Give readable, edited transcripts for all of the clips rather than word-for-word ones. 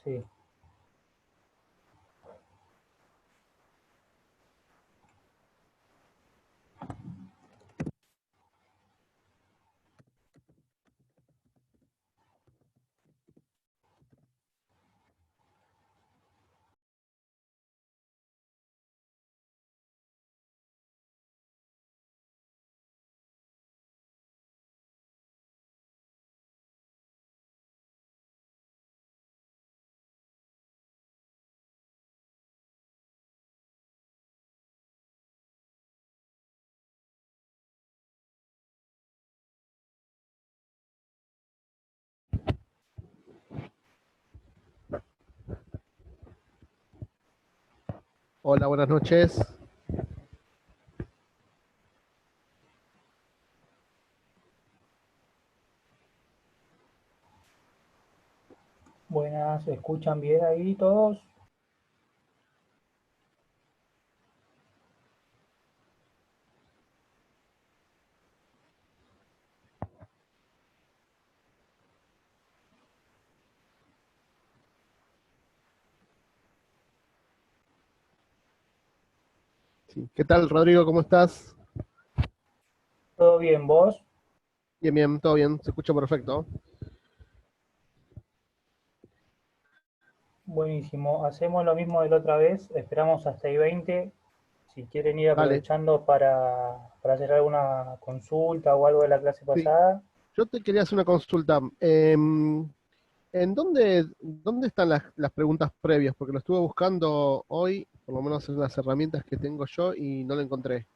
Sí. Hola, buenas noches. Buenas, ¿se escuchan bien ahí todos? Sí. ¿Qué tal, Rodrigo? ¿Cómo estás? ¿Todo bien, vos? Bien, bien, todo bien, se escucha perfecto. Buenísimo. Hacemos lo mismo de la otra vez. Esperamos hasta I-20. Si quieren ir Dale, aprovechando para hacer alguna consulta o algo de la clase sí. pasada. Yo te quería hacer una consulta. ¿En dónde están las preguntas previas? Porque lo estuve buscando hoy, por lo menos en las herramientas que tengo yo, y no lo encontré.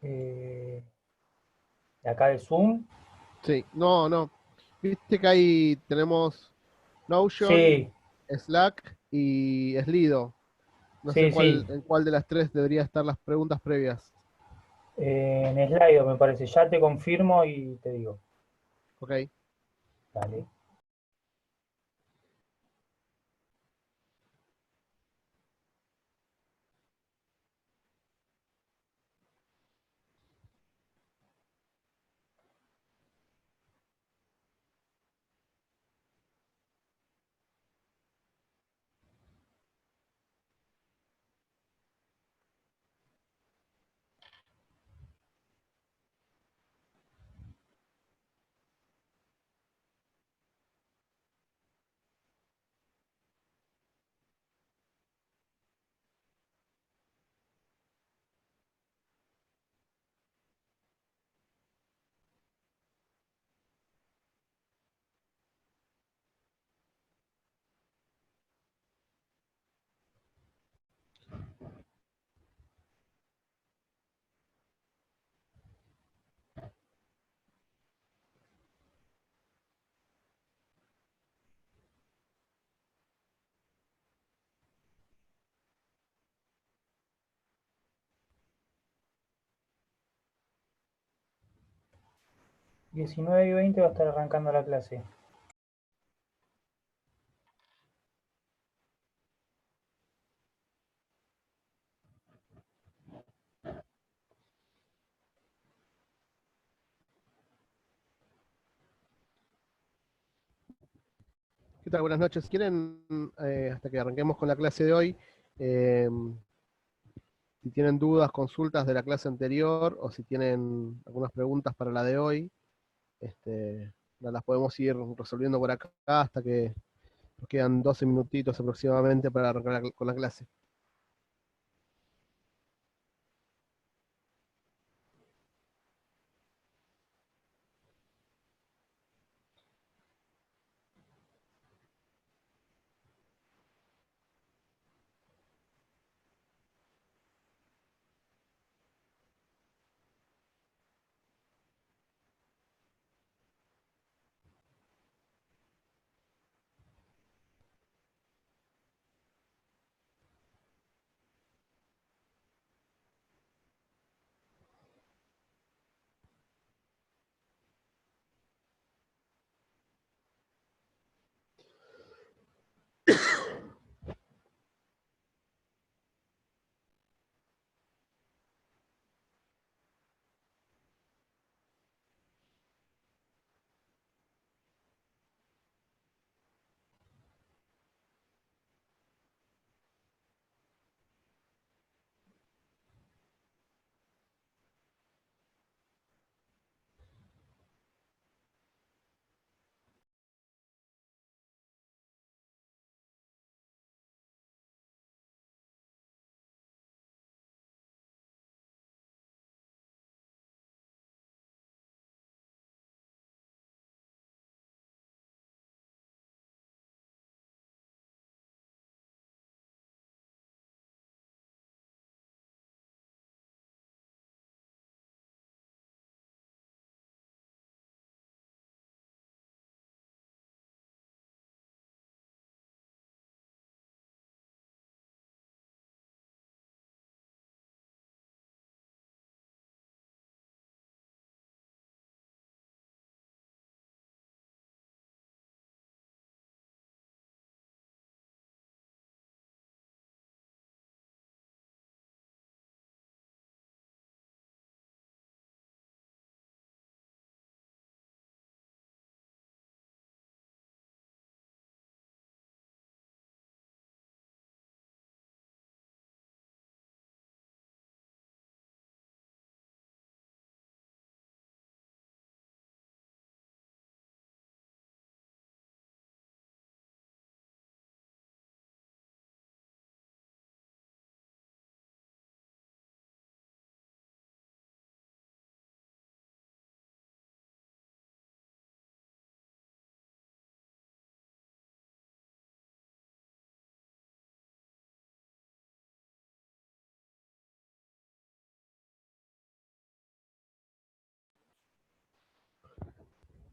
eh, de acá de Zoom. Sí, no, no. Viste que ahí tenemos Notion, Sí, Slack y Slido. No sé sí, sí. en cuál de las tres debería estar las preguntas previas. En Slido me parece. Ya te confirmo y te digo. Ok. Dale. 19 y 20 va a estar arrancando la clase. ¿Qué tal? Buenas noches. Si quieren, hasta que arranquemos con la clase de hoy, eh, si tienen dudas, consultas de la clase anterior o si tienen algunas preguntas para la de hoy, las podemos ir resolviendo por acá hasta que nos quedan 12 minutitos aproximadamente para arrancar con la clase.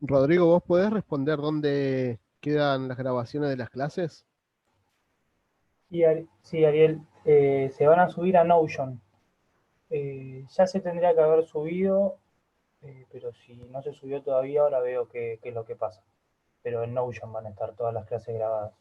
Rodrigo, ¿vos podés responder dónde quedan las grabaciones de las clases? Sí, Ariel, se van a subir a Notion. Ya se tendría que haber subido, pero si no se subió todavía, ahora veo qué es lo que pasa. Pero en Notion van a estar todas las clases grabadas.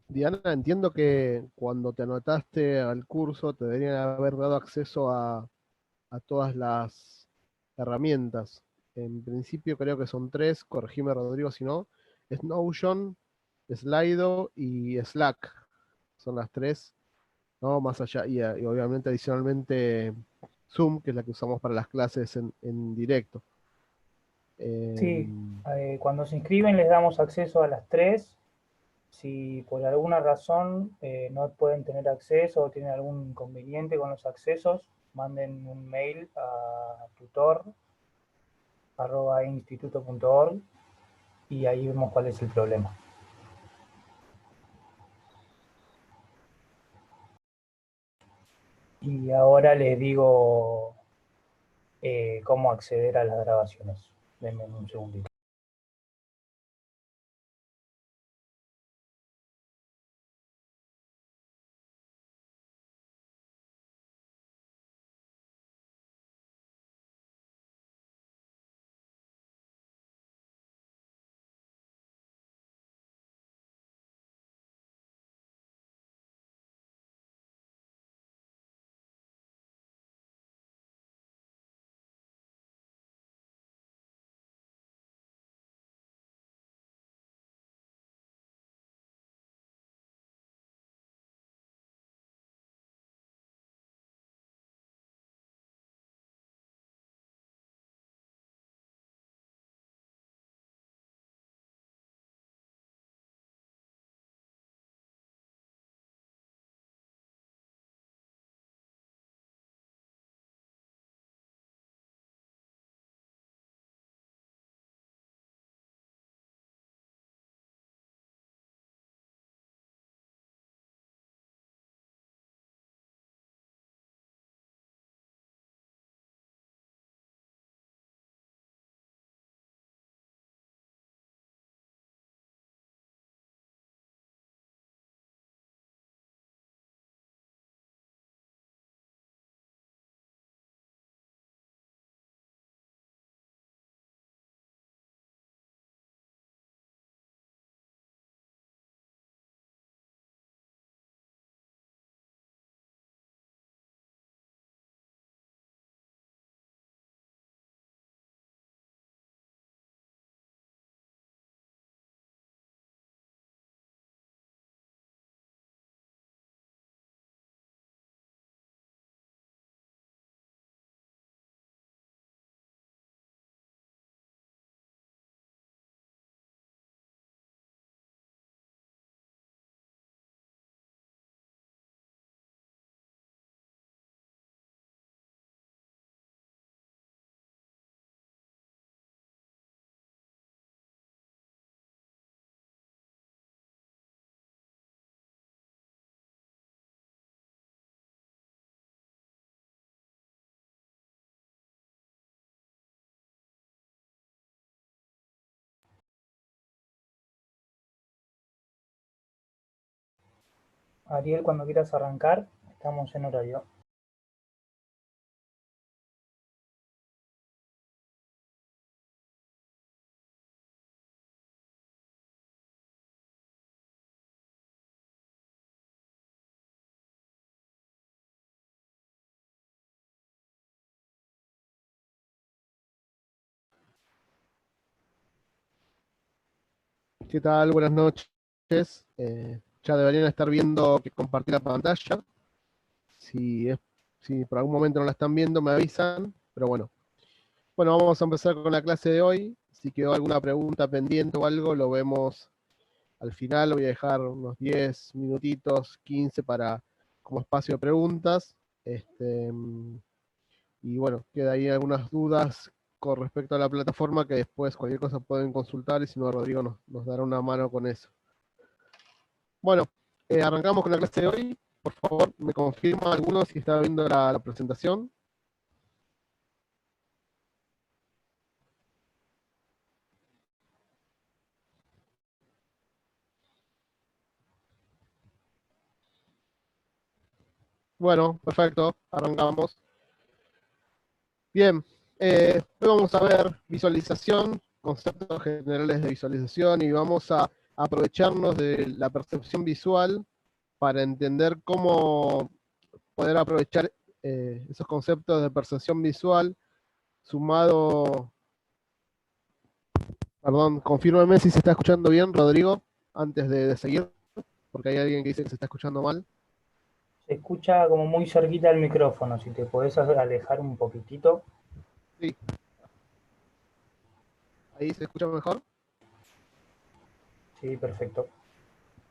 Diana, entiendo que cuando te anotaste al curso te deberían haber dado acceso a todas las herramientas. En principio creo que son tres, corregime Rodrigo si no, es Notion, Slido y Slack. Son las tres, ¿no? Más allá, y obviamente adicionalmente Zoom, que es la que usamos para las clases en directo. Sí, Em, cuando se inscriben les damos acceso a las tres. Si por alguna razón no pueden tener acceso o tienen algún inconveniente con los accesos, manden un mail a tutor@instituto.org y ahí vemos cuál es el problema. Y ahora les digo cómo acceder a las grabaciones. Denme un segundito. Ariel, cuando quieras arrancar, estamos en horario. ¿Qué tal? Buenas noches. Ya deberían estar viendo que compartí la pantalla. Si, si por algún momento no la están viendo, me avisan. Pero bueno. Bueno, vamos a empezar con la clase de hoy. Si quedó alguna pregunta pendiente o algo, lo vemos al final. Voy a dejar unos 10 minutitos, 15 para como espacio de preguntas. Y bueno, queda ahí algunas dudas con respecto a la plataforma que después cualquier cosa pueden consultar y si no, Rodrigo nos dará una mano con eso. Bueno, arrancamos con la clase de hoy. Por favor, me confirma alguno si está viendo la presentación. Bueno, perfecto, arrancamos. Bien, hoy vamos a ver visualización, conceptos generales de visualización y vamos a aprovecharnos de la percepción visual para entender cómo poder aprovechar esos conceptos de percepción visual sumado, perdón, confírmeme si se está escuchando bien, Rodrigo, antes de seguir, porque hay alguien que dice que se está escuchando mal. Se escucha como muy cerquita el micrófono, si te podés alejar un poquitito. Sí, ahí se escucha mejor. Sí, perfecto.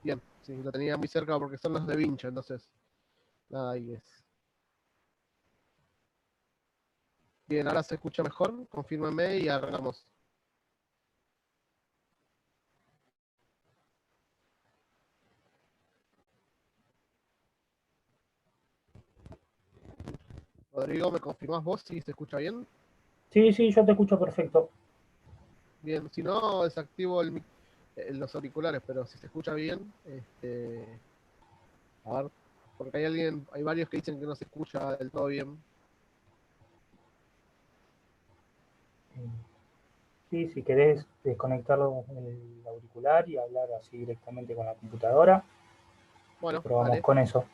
Bien, sí, lo tenía muy cerca porque son los de Vincha, entonces, nada, ahí es. Bien, ahora se escucha mejor, confírmame y arrancamos. Rodrigo, ¿me confirmás vos si se escucha bien? Sí, sí, yo te escucho perfecto. Bien, si no, desactivo los auriculares, pero si se escucha bien, a ver, porque hay varios que dicen que no se escucha del todo bien. Sí, si querés desconectar el auricular y hablar así directamente con la computadora, Bueno, probamos dale. con eso.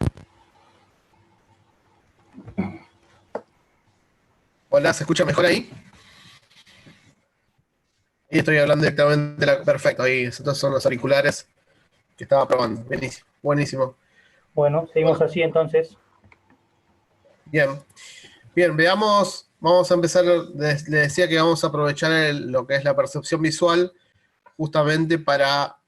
Hola, ¿se escucha mejor ahí? Ahí estoy hablando directamente. Perfecto, ahí estos son los auriculares que estaba probando. Buenísimo, buenísimo. Bueno, seguimos Bueno, así entonces. bien. Bien, veamos, vamos a empezar, le decía que vamos a aprovechar lo que es la percepción visual justamente para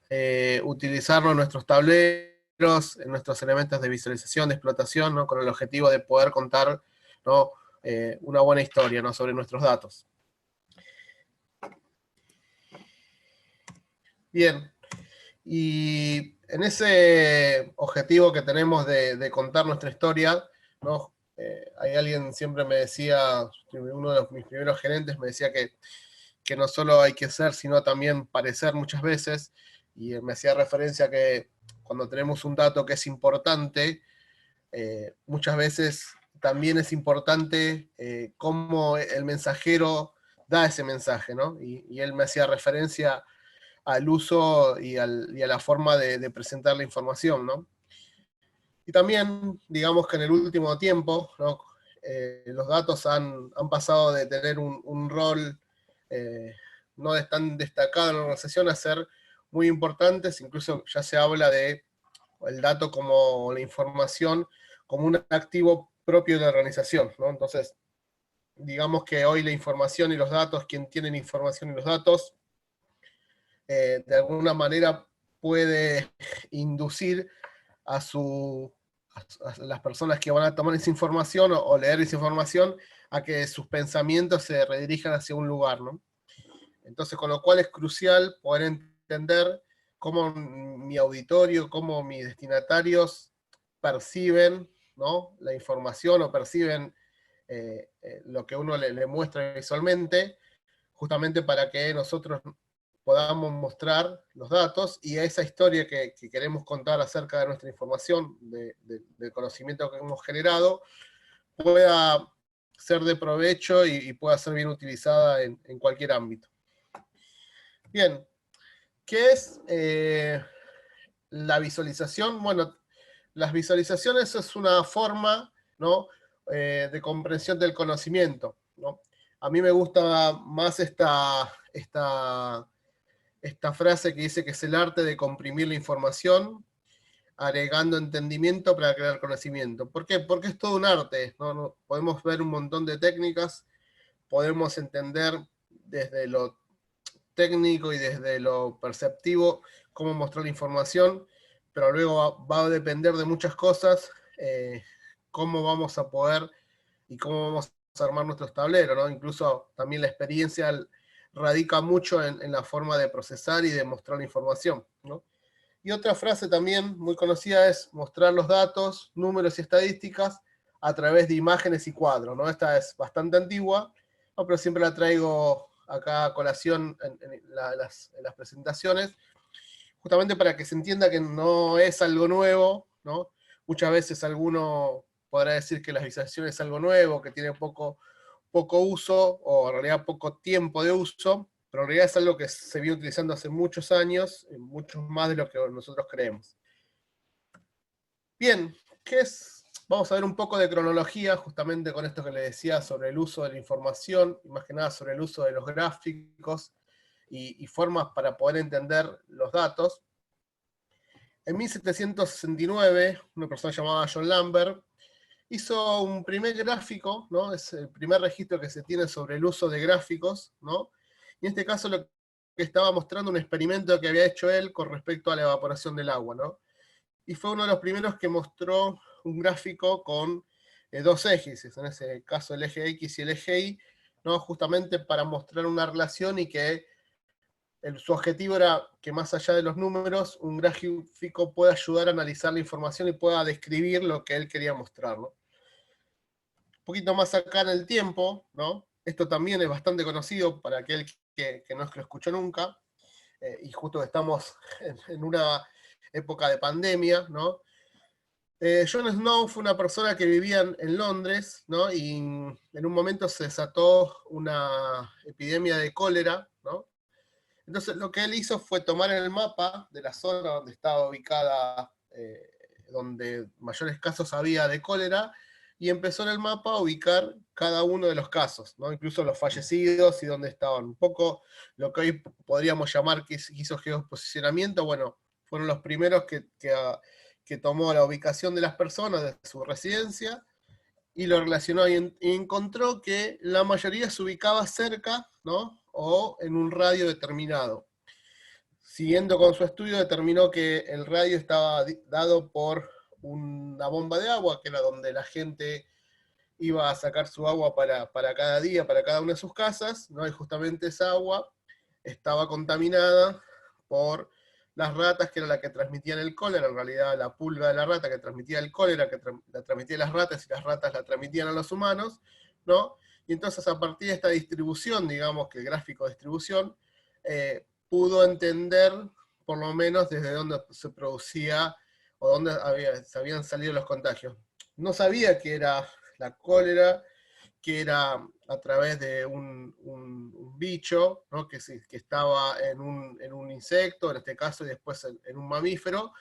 utilizarlo en nuestros tableros, en nuestros elementos de visualización, de explotación, ¿no? Con el objetivo de poder contar, ¿no? Una buena historia, ¿no? Sobre nuestros datos. Bien, y en ese objetivo que tenemos de contar nuestra historia, ¿no? Hay alguien siempre me decía, uno de mis primeros gerentes me decía que no solo hay que ser, sino también parecer muchas veces, y me hacía referencia a que cuando tenemos un dato que es importante, muchas veces también es importante cómo el mensajero da ese mensaje, ¿no? Y él me hacía referencia al uso y a la forma de presentar la información, ¿no? Y también, digamos que en el último tiempo, ¿no? Los datos han pasado de tener un rol no es tan destacado en la organización a ser muy importantes, incluso ya se habla de el dato como la información como un activo propio de la organización, ¿no? Entonces, digamos que hoy la información y los datos, quien tiene información y los datos, de alguna manera puede inducir a, a las personas que van a tomar esa información o leer esa información a que sus pensamientos se redirijan hacia un lugar, ¿no? Entonces, con lo cual es crucial poder entender cómo mi auditorio, cómo mis destinatarios perciben, ¿no? La información o perciben lo que uno le muestra visualmente, justamente para que nosotros podamos mostrar los datos y esa historia que queremos contar acerca de nuestra información, del conocimiento que hemos generado, pueda ser de provecho y pueda ser bien utilizada en cualquier ámbito. Bien, ¿qué es la visualización? Bueno, las visualizaciones es una forma, ¿no?, de comprensión del conocimiento, ¿no? A mí me gusta más esta frase que dice que es el arte de comprimir la información, agregando entendimiento para crear conocimiento. ¿Por qué? Porque es todo un arte, ¿no? Podemos ver un montón de técnicas, podemos entender desde lo técnico y desde lo perceptivo cómo mostrar la información, pero luego va a depender de muchas cosas, cómo vamos a poder y cómo vamos a armar nuestros tableros, ¿no? Incluso también la experiencia radica mucho en la forma de procesar y de mostrar la información, ¿no? Y otra frase también muy conocida es mostrar los datos, números y estadísticas a través de imágenes y cuadros, ¿no? Esta es bastante antigua, ¿no?, pero siempre la traigo acá a colación en las presentaciones, justamente para que se entienda que no es algo nuevo, ¿no? Muchas veces alguno podrá decir que la visualización es algo nuevo, que tiene poco uso, o en realidad poco tiempo de uso, pero en realidad es algo que se viene utilizando hace muchos años, mucho más de lo que nosotros creemos. Bien, ¿qué es? Vamos a ver un poco de cronología, justamente con esto que les decía sobre el uso de la información, y más que nada sobre el uso de los gráficos y formas para poder entender los datos. En 1769, una persona llamada John Lambert hizo un primer gráfico, ¿no? Es el primer registro que se tiene sobre el uso de gráficos, ¿no? Y en este caso lo que estaba mostrando un experimento que había hecho él con respecto a la evaporación del agua, ¿no? Y fue uno de los primeros que mostró un gráfico con dos ejes, en ese caso el eje X y el eje Y, ¿no? Justamente para mostrar una relación y que su objetivo era que más allá de los números, un gráfico pueda ayudar a analizar la información y pueda describir lo que él quería mostrar, ¿no? Un poquito más acá en el tiempo, ¿no? Esto también es bastante conocido para aquel que no es que lo escuchó nunca, y justo estamos en una época de pandemia, ¿no? Jon Snow fue una persona que vivía en Londres, ¿no? Y en un momento se desató una epidemia de cólera, ¿no? Entonces lo que él hizo fue tomar el mapa de la zona donde estaba ubicada, donde mayores casos había de cólera, y empezó en el mapa a ubicar cada uno de los casos, ¿no? Incluso los fallecidos y dónde estaban. Un poco lo que hoy podríamos llamar que hizo geoposicionamiento. Bueno, fueron los primeros que tomó la ubicación de las personas de su residencia y lo relacionó y encontró que la mayoría se ubicaba cerca, ¿no? O en un radio determinado. Siguiendo con su estudio, determinó que el radio estaba dado por una bomba de agua, que era donde la gente iba a sacar su agua para cada día, para cada una de sus casas, ¿no? Y justamente esa agua estaba contaminada por las ratas, que era la que transmitían el cólera, en realidad la pulga de la rata que transmitía el cólera, que la transmitía a las ratas, y las ratas la transmitían a los humanos, ¿no? Y entonces a partir de esta distribución, digamos que el gráfico de distribución, pudo entender por lo menos desde dónde se producía o dónde se habían salido los contagios. No sabía que era la cólera, que era a través de un bicho, ¿no? que estaba en un insecto, en este caso, y después en un mamífero,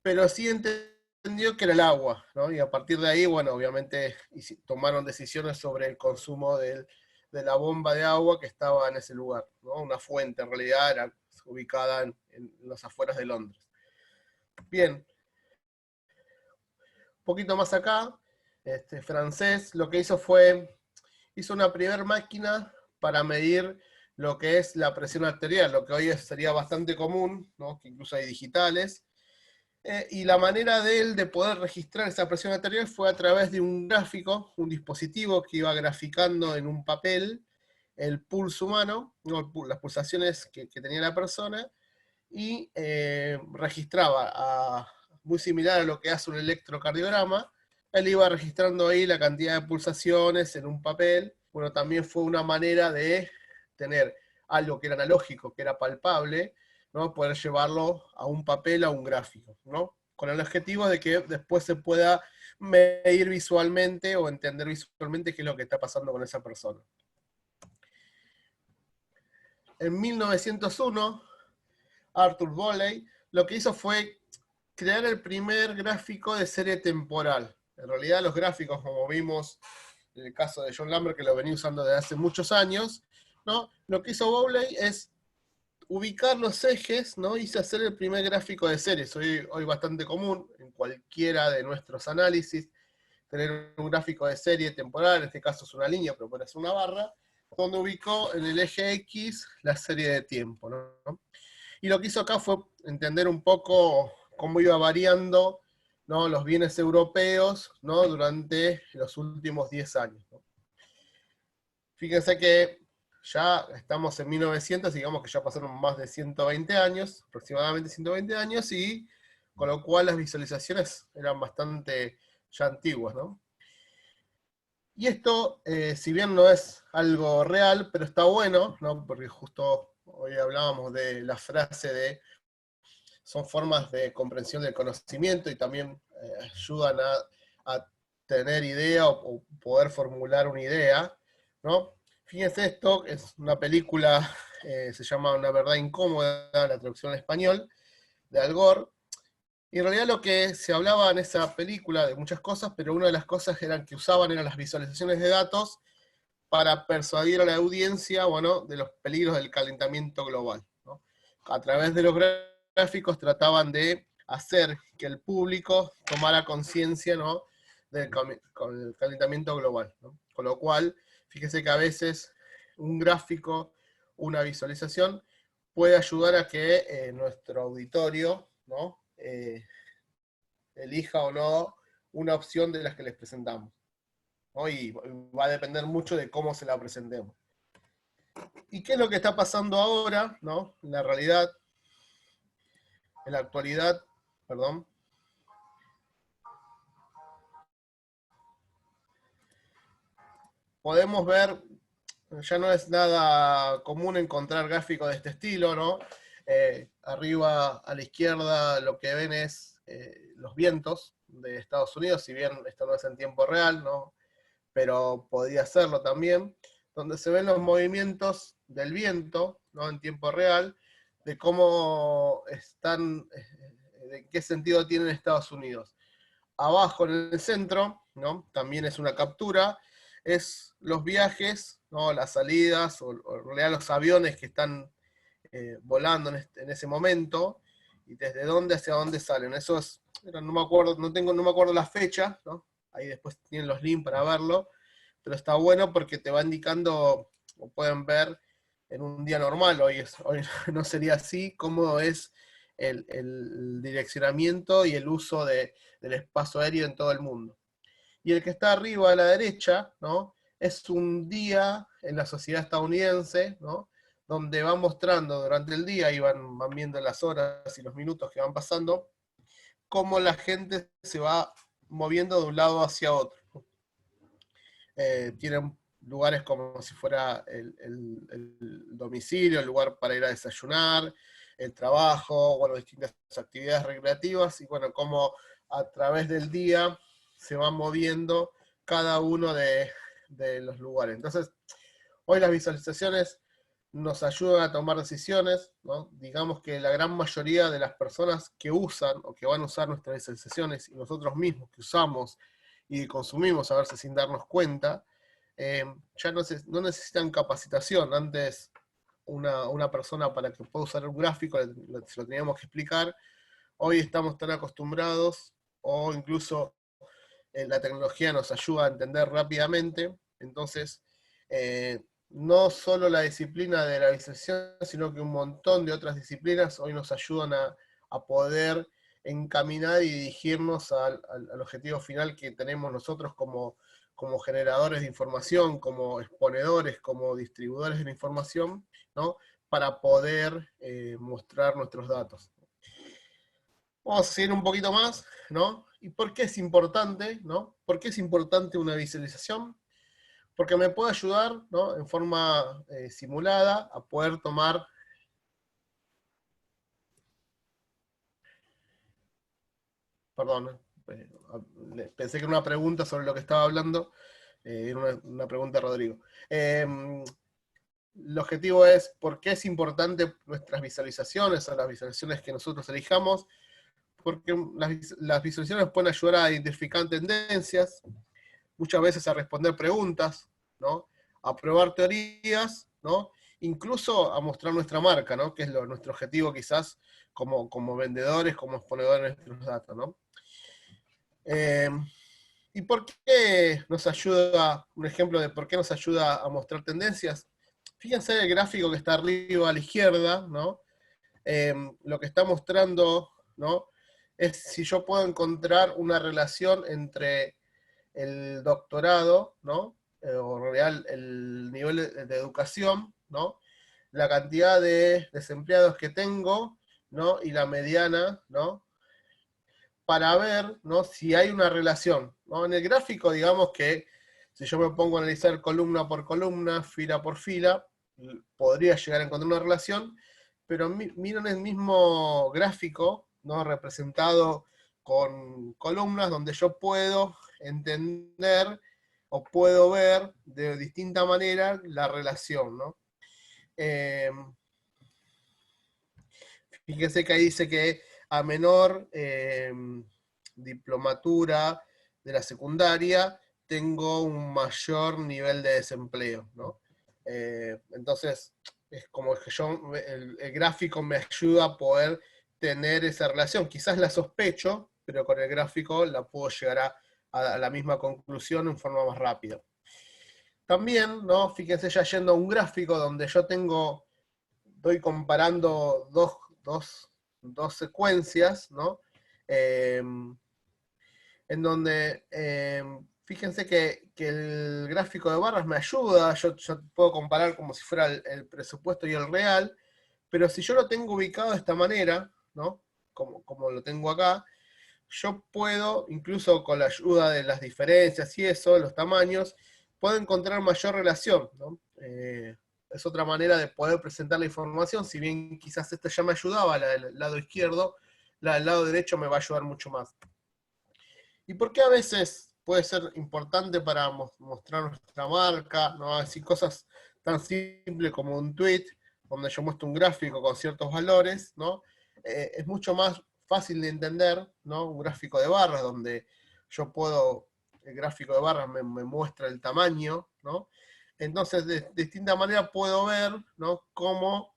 pero sí entendió que era el agua, ¿no? Y a partir de ahí, bueno, obviamente tomaron decisiones sobre el consumo de la bomba de agua que estaba en ese lugar, ¿no? Una fuente, en realidad, era ubicada en las afueras de Londres. Bien, un poquito más acá, francés, lo que hizo una primera máquina para medir lo que es la presión arterial, lo que hoy sería bastante común, ¿no? Que incluso hay digitales. Y la manera de él de poder registrar esa presión arterial fue a través de un gráfico, un dispositivo que iba graficando en un papel el pulso humano, ¿no? Las pulsaciones que tenía la persona, y registraba, muy similar a lo que hace un electrocardiograma, él iba registrando ahí la cantidad de pulsaciones en un papel. Bueno, también fue una manera de tener algo que era analógico, que era palpable, ¿no? Poder llevarlo a un papel, a un gráfico, ¿no? Con el objetivo de que después se pueda medir visualmente o entender visualmente qué es lo que está pasando con esa persona. En 1901, Arthur Bowley lo que hizo fue crear el primer gráfico de serie temporal. En realidad los gráficos, como vimos en el caso de John Lambert, que lo venía usando desde hace muchos años, ¿no? Lo que hizo Bowley es ubicar los ejes, ¿no? Hice hacer el primer gráfico de series, hoy bastante común en cualquiera de nuestros análisis, tener un gráfico de serie temporal, en este caso es una línea, pero puede ser una barra, donde ubicó en el eje X la serie de tiempo, ¿no? Y lo que hizo acá fue entender un poco cómo iba variando, ¿no? Los bienes europeos, ¿no? Durante los últimos 10 años, ¿no? Fíjense que ya estamos en 1900, digamos que ya pasaron más de 120 años, aproximadamente 120 años, y con lo cual las visualizaciones eran bastante ya antiguas, ¿no? Y esto, si bien no es algo real, pero está bueno, ¿no? Porque justo hoy hablábamos de la frase de son formas de comprensión del conocimiento y también ayudan a tener idea o poder formular una idea, ¿no? Fíjense esto, es una película, se llama Una verdad incómoda, la traducción en español, de Al Gore, y en realidad lo que se hablaba en esa película de muchas cosas, pero una de las cosas eran que usaban eran las visualizaciones de datos para persuadir a la audiencia, bueno, de los peligros del calentamiento global, ¿no? A través de los gráficos trataban de hacer que el público tomara conciencia, ¿no? Con el calentamiento global, ¿no? Con lo cual, fíjese que a veces un gráfico, una visualización, puede ayudar a que nuestro auditorio, ¿no? Elija o no una opción de las que les presentamos, ¿no? Y va a depender mucho de cómo se la presentemos. ¿Y qué es lo que está pasando ahora, ¿no? En la realidad, en la actualidad, perdón. Podemos ver, ya no es nada común encontrar gráficos de este estilo, ¿no? Arriba a la izquierda lo que ven es los vientos de Estados Unidos, si bien esto no es en tiempo real, ¿no? Pero podría serlo también, donde se ven los movimientos del viento, ¿no? En tiempo real, de cómo están, de qué sentido tienen Estados Unidos. Abajo en el centro, ¿no? También es una captura, es los viajes, ¿no? Las salidas, o en realidad los aviones que están volando en ese momento, y desde dónde hacia dónde salen. Eso es, no me acuerdo, no me acuerdo la fecha, ¿no? Ahí después tienen los links para verlo, pero está bueno porque te va indicando, o pueden ver en un día normal, hoy no sería así, cómo es el direccionamiento y el uso del espacio aéreo en todo el mundo. Y el que está arriba a la derecha, ¿no? Es un día en la sociedad estadounidense, ¿no? Donde van mostrando durante el día y van viendo las horas y los minutos que van pasando, cómo la gente se va moviendo de un lado hacia otro. Tienen lugares como si fuera el domicilio, el lugar para ir a desayunar, el trabajo, bueno, distintas actividades recreativas, y bueno, como a través del día se van moviendo cada uno de los lugares. Entonces, hoy las visualizaciones nos ayudan a tomar decisiones, ¿no? Digamos que la gran mayoría de las personas que usan o que van a usar nuestras visualizaciones, y nosotros mismos que usamos y consumimos a veces sin darnos cuenta, ya no necesitan capacitación. Antes una persona para que pueda usar un gráfico se lo teníamos que explicar. Hoy estamos tan acostumbrados, o incluso la tecnología nos ayuda a entender rápidamente. Entonces, no solo la disciplina de la visualización, sino que un montón de otras disciplinas hoy nos ayudan a poder encaminar y dirigirnos al objetivo final que tenemos nosotros como generadores de información, como exponedores, como distribuidores de la información, ¿no? Para poder mostrar nuestros datos. Vamos a seguir un poquito más, ¿no? ¿Y por qué es importante, ¿no? ¿Por qué es importante una visualización? porque me puede ayudar, ¿no?, en forma simulada a poder tomar... Perdón, pensé que era una pregunta sobre lo que estaba hablando, era una pregunta de Rodrigo. El objetivo es por qué es importante nuestras visualizaciones o las visualizaciones que nosotros elijamos, porque las visualizaciones pueden ayudar a identificar tendencias, muchas veces a responder preguntas, ¿no?, a probar teorías, ¿no?, incluso a mostrar nuestra marca, ¿no?, que es nuestro objetivo quizás como vendedores, como exponedores de nuestros datos, ¿no? ¿Y por qué nos ayuda, un ejemplo de por qué nos ayuda a mostrar tendencias? Fíjense el gráfico que está arriba a la izquierda, ¿no? Lo que está mostrando, ¿no?, es si yo puedo encontrar una relación entre el doctorado, ¿no?, o real el nivel de educación, ¿no?, la cantidad de desempleados que tengo, ¿no?, y la mediana, ¿no?, para ver, ¿no?, si hay una relación, ¿no? En el gráfico, digamos que si yo me pongo a analizar columna por columna, fila por fila, podría llegar a encontrar una relación, pero miren el mismo gráfico, ¿no?, representado con columnas donde yo puedo entender o puedo ver de distinta manera la relación, ¿no? Fíjense que ahí dice que a menor diplomatura de la secundaria, tengo un mayor nivel de desempleo, ¿no? Entonces, es como que el gráfico me ayuda a poder tener esa relación. Quizás la sospecho, pero con el gráfico la puedo llegar a la misma conclusión en forma más rápida. También, ¿no?, fíjense ya yendo a un gráfico donde yo estoy comparando dos secuencias, ¿no? En donde, fíjense que el gráfico de barras me ayuda, yo puedo comparar como si fuera el presupuesto y el real, pero si yo lo tengo ubicado de esta manera, ¿no?, como lo tengo acá, yo puedo, incluso con la ayuda de las diferencias y eso, los tamaños, puedo encontrar mayor relación, ¿no? Es otra manera de poder presentar la información, si bien quizás esta ya me ayudaba, la del lado izquierdo, la del lado derecho me va a ayudar mucho más. ¿Y por qué a veces puede ser importante para mostrar nuestra marca, ¿no? Así cosas tan simples como un tweet, donde yo muestro un gráfico con ciertos valores, ¿no? Es mucho más fácil de entender, ¿no?, un gráfico de barras, donde yo puedo, el gráfico de barras me muestra el tamaño, ¿no? Entonces, de distinta manera puedo ver, ¿no?, cómo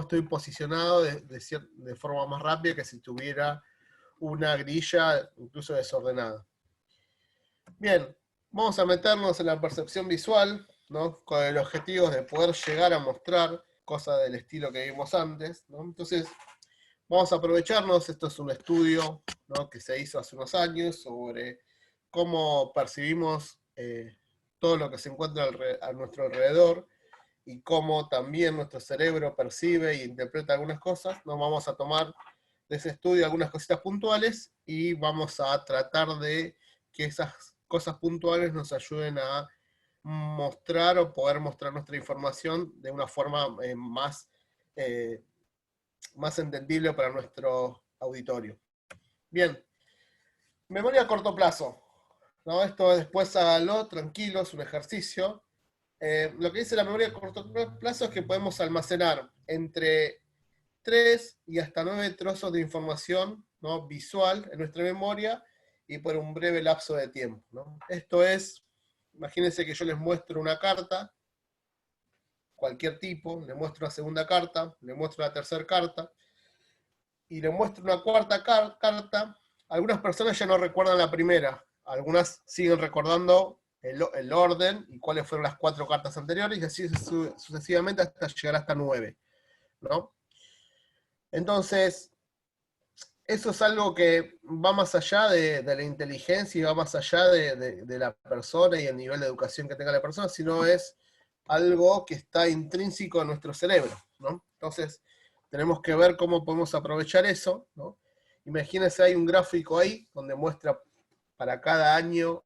estoy posicionado de forma más rápida que si tuviera una grilla incluso desordenada. Bien, vamos a meternos en la percepción visual, ¿no?, con el objetivo de poder llegar a mostrar cosas del estilo que vimos antes, ¿no? Entonces, vamos a aprovecharnos, esto es un estudio, ¿no?, que se hizo hace unos años sobre cómo percibimos todo lo que se encuentra a nuestro alrededor y cómo también nuestro cerebro percibe e interpreta algunas cosas. Nos vamos a tomar de ese estudio algunas cositas puntuales y vamos a tratar de que esas cosas puntuales nos ayuden a mostrar o poder mostrar nuestra información de una forma más entendible para nuestro auditorio. Bien, memoria a corto plazo, ¿no? Esto después háganlo tranquilo, es un ejercicio. Lo que dice la memoria a corto plazo es que podemos almacenar entre 3 y hasta 9 trozos de información, ¿no?, visual en nuestra memoria y por un breve lapso de tiempo, ¿no? Esto es, imagínense que yo les muestro una carta, cualquier tipo, le muestro una segunda carta, le muestro una tercera carta, y le muestro una cuarta carta. Algunas personas ya no recuerdan la primera, algunas siguen recordando el orden y cuáles fueron las 4 cartas anteriores, y así sucesivamente hasta llegar hasta 9, ¿no? Entonces, eso es algo que va más allá de la inteligencia y va más allá de la persona y el nivel de educación que tenga la persona, sino es algo que está intrínseco en nuestro cerebro, ¿no? Entonces, tenemos que ver cómo podemos aprovechar eso, ¿no? Imagínense, hay un gráfico ahí donde muestra para cada año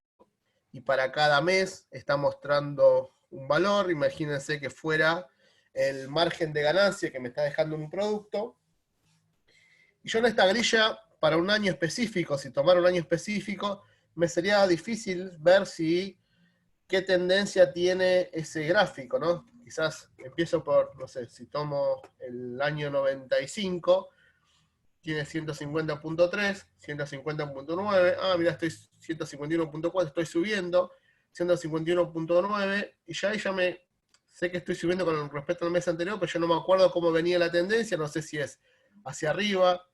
y para cada mes está mostrando un valor. Imagínense que fuera el margen de ganancia que me está dejando un producto. Y yo en esta grilla, para un año específico, si tomara un año específico, me sería difícil ver qué tendencia tiene ese gráfico, ¿no? Quizás empiezo por, no sé, si tomo el año 95, tiene 150.3, 150.9, mira, estoy 151.4, estoy subiendo, 151.9, y ya ahí sé que estoy subiendo con respecto al mes anterior, pero yo no me acuerdo cómo venía la tendencia, no sé si es hacia arriba,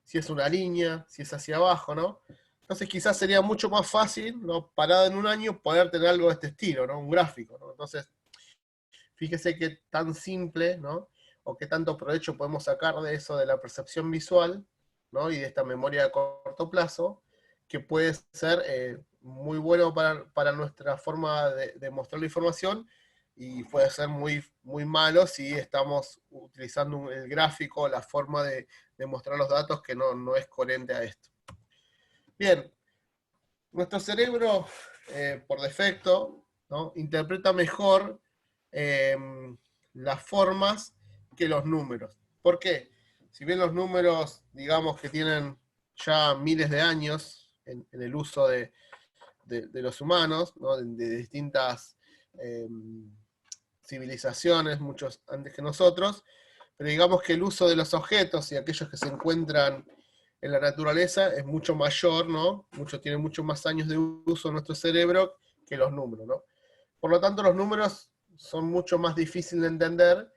si es una línea, si es hacia abajo, ¿no? Entonces quizás sería mucho más fácil, ¿no? Parado en un año, poder tener algo de este estilo, ¿no? Un gráfico, ¿no? Entonces, fíjese qué tan simple, ¿no? O qué tanto provecho podemos sacar de eso de la percepción visual, ¿no? Y de esta memoria a corto plazo, que puede ser muy bueno para nuestra forma de mostrar la información, y puede ser muy, muy malo si estamos utilizando el gráfico, la forma de mostrar los datos que no es coherente a esto. Bien, nuestro cerebro, por defecto, ¿no? Interpreta mejor eh, las formas que los números. ¿Por qué? Si bien los números, digamos que tienen ya miles de años en el uso de los humanos, ¿no? de distintas civilizaciones, muchos antes que nosotros, pero digamos que el uso de los objetos y aquellos que se encuentran en la naturaleza es mucho mayor, ¿no? Tiene mucho más años de uso en nuestro cerebro que los números, ¿no? Por lo tanto, los números son mucho más difíciles de entender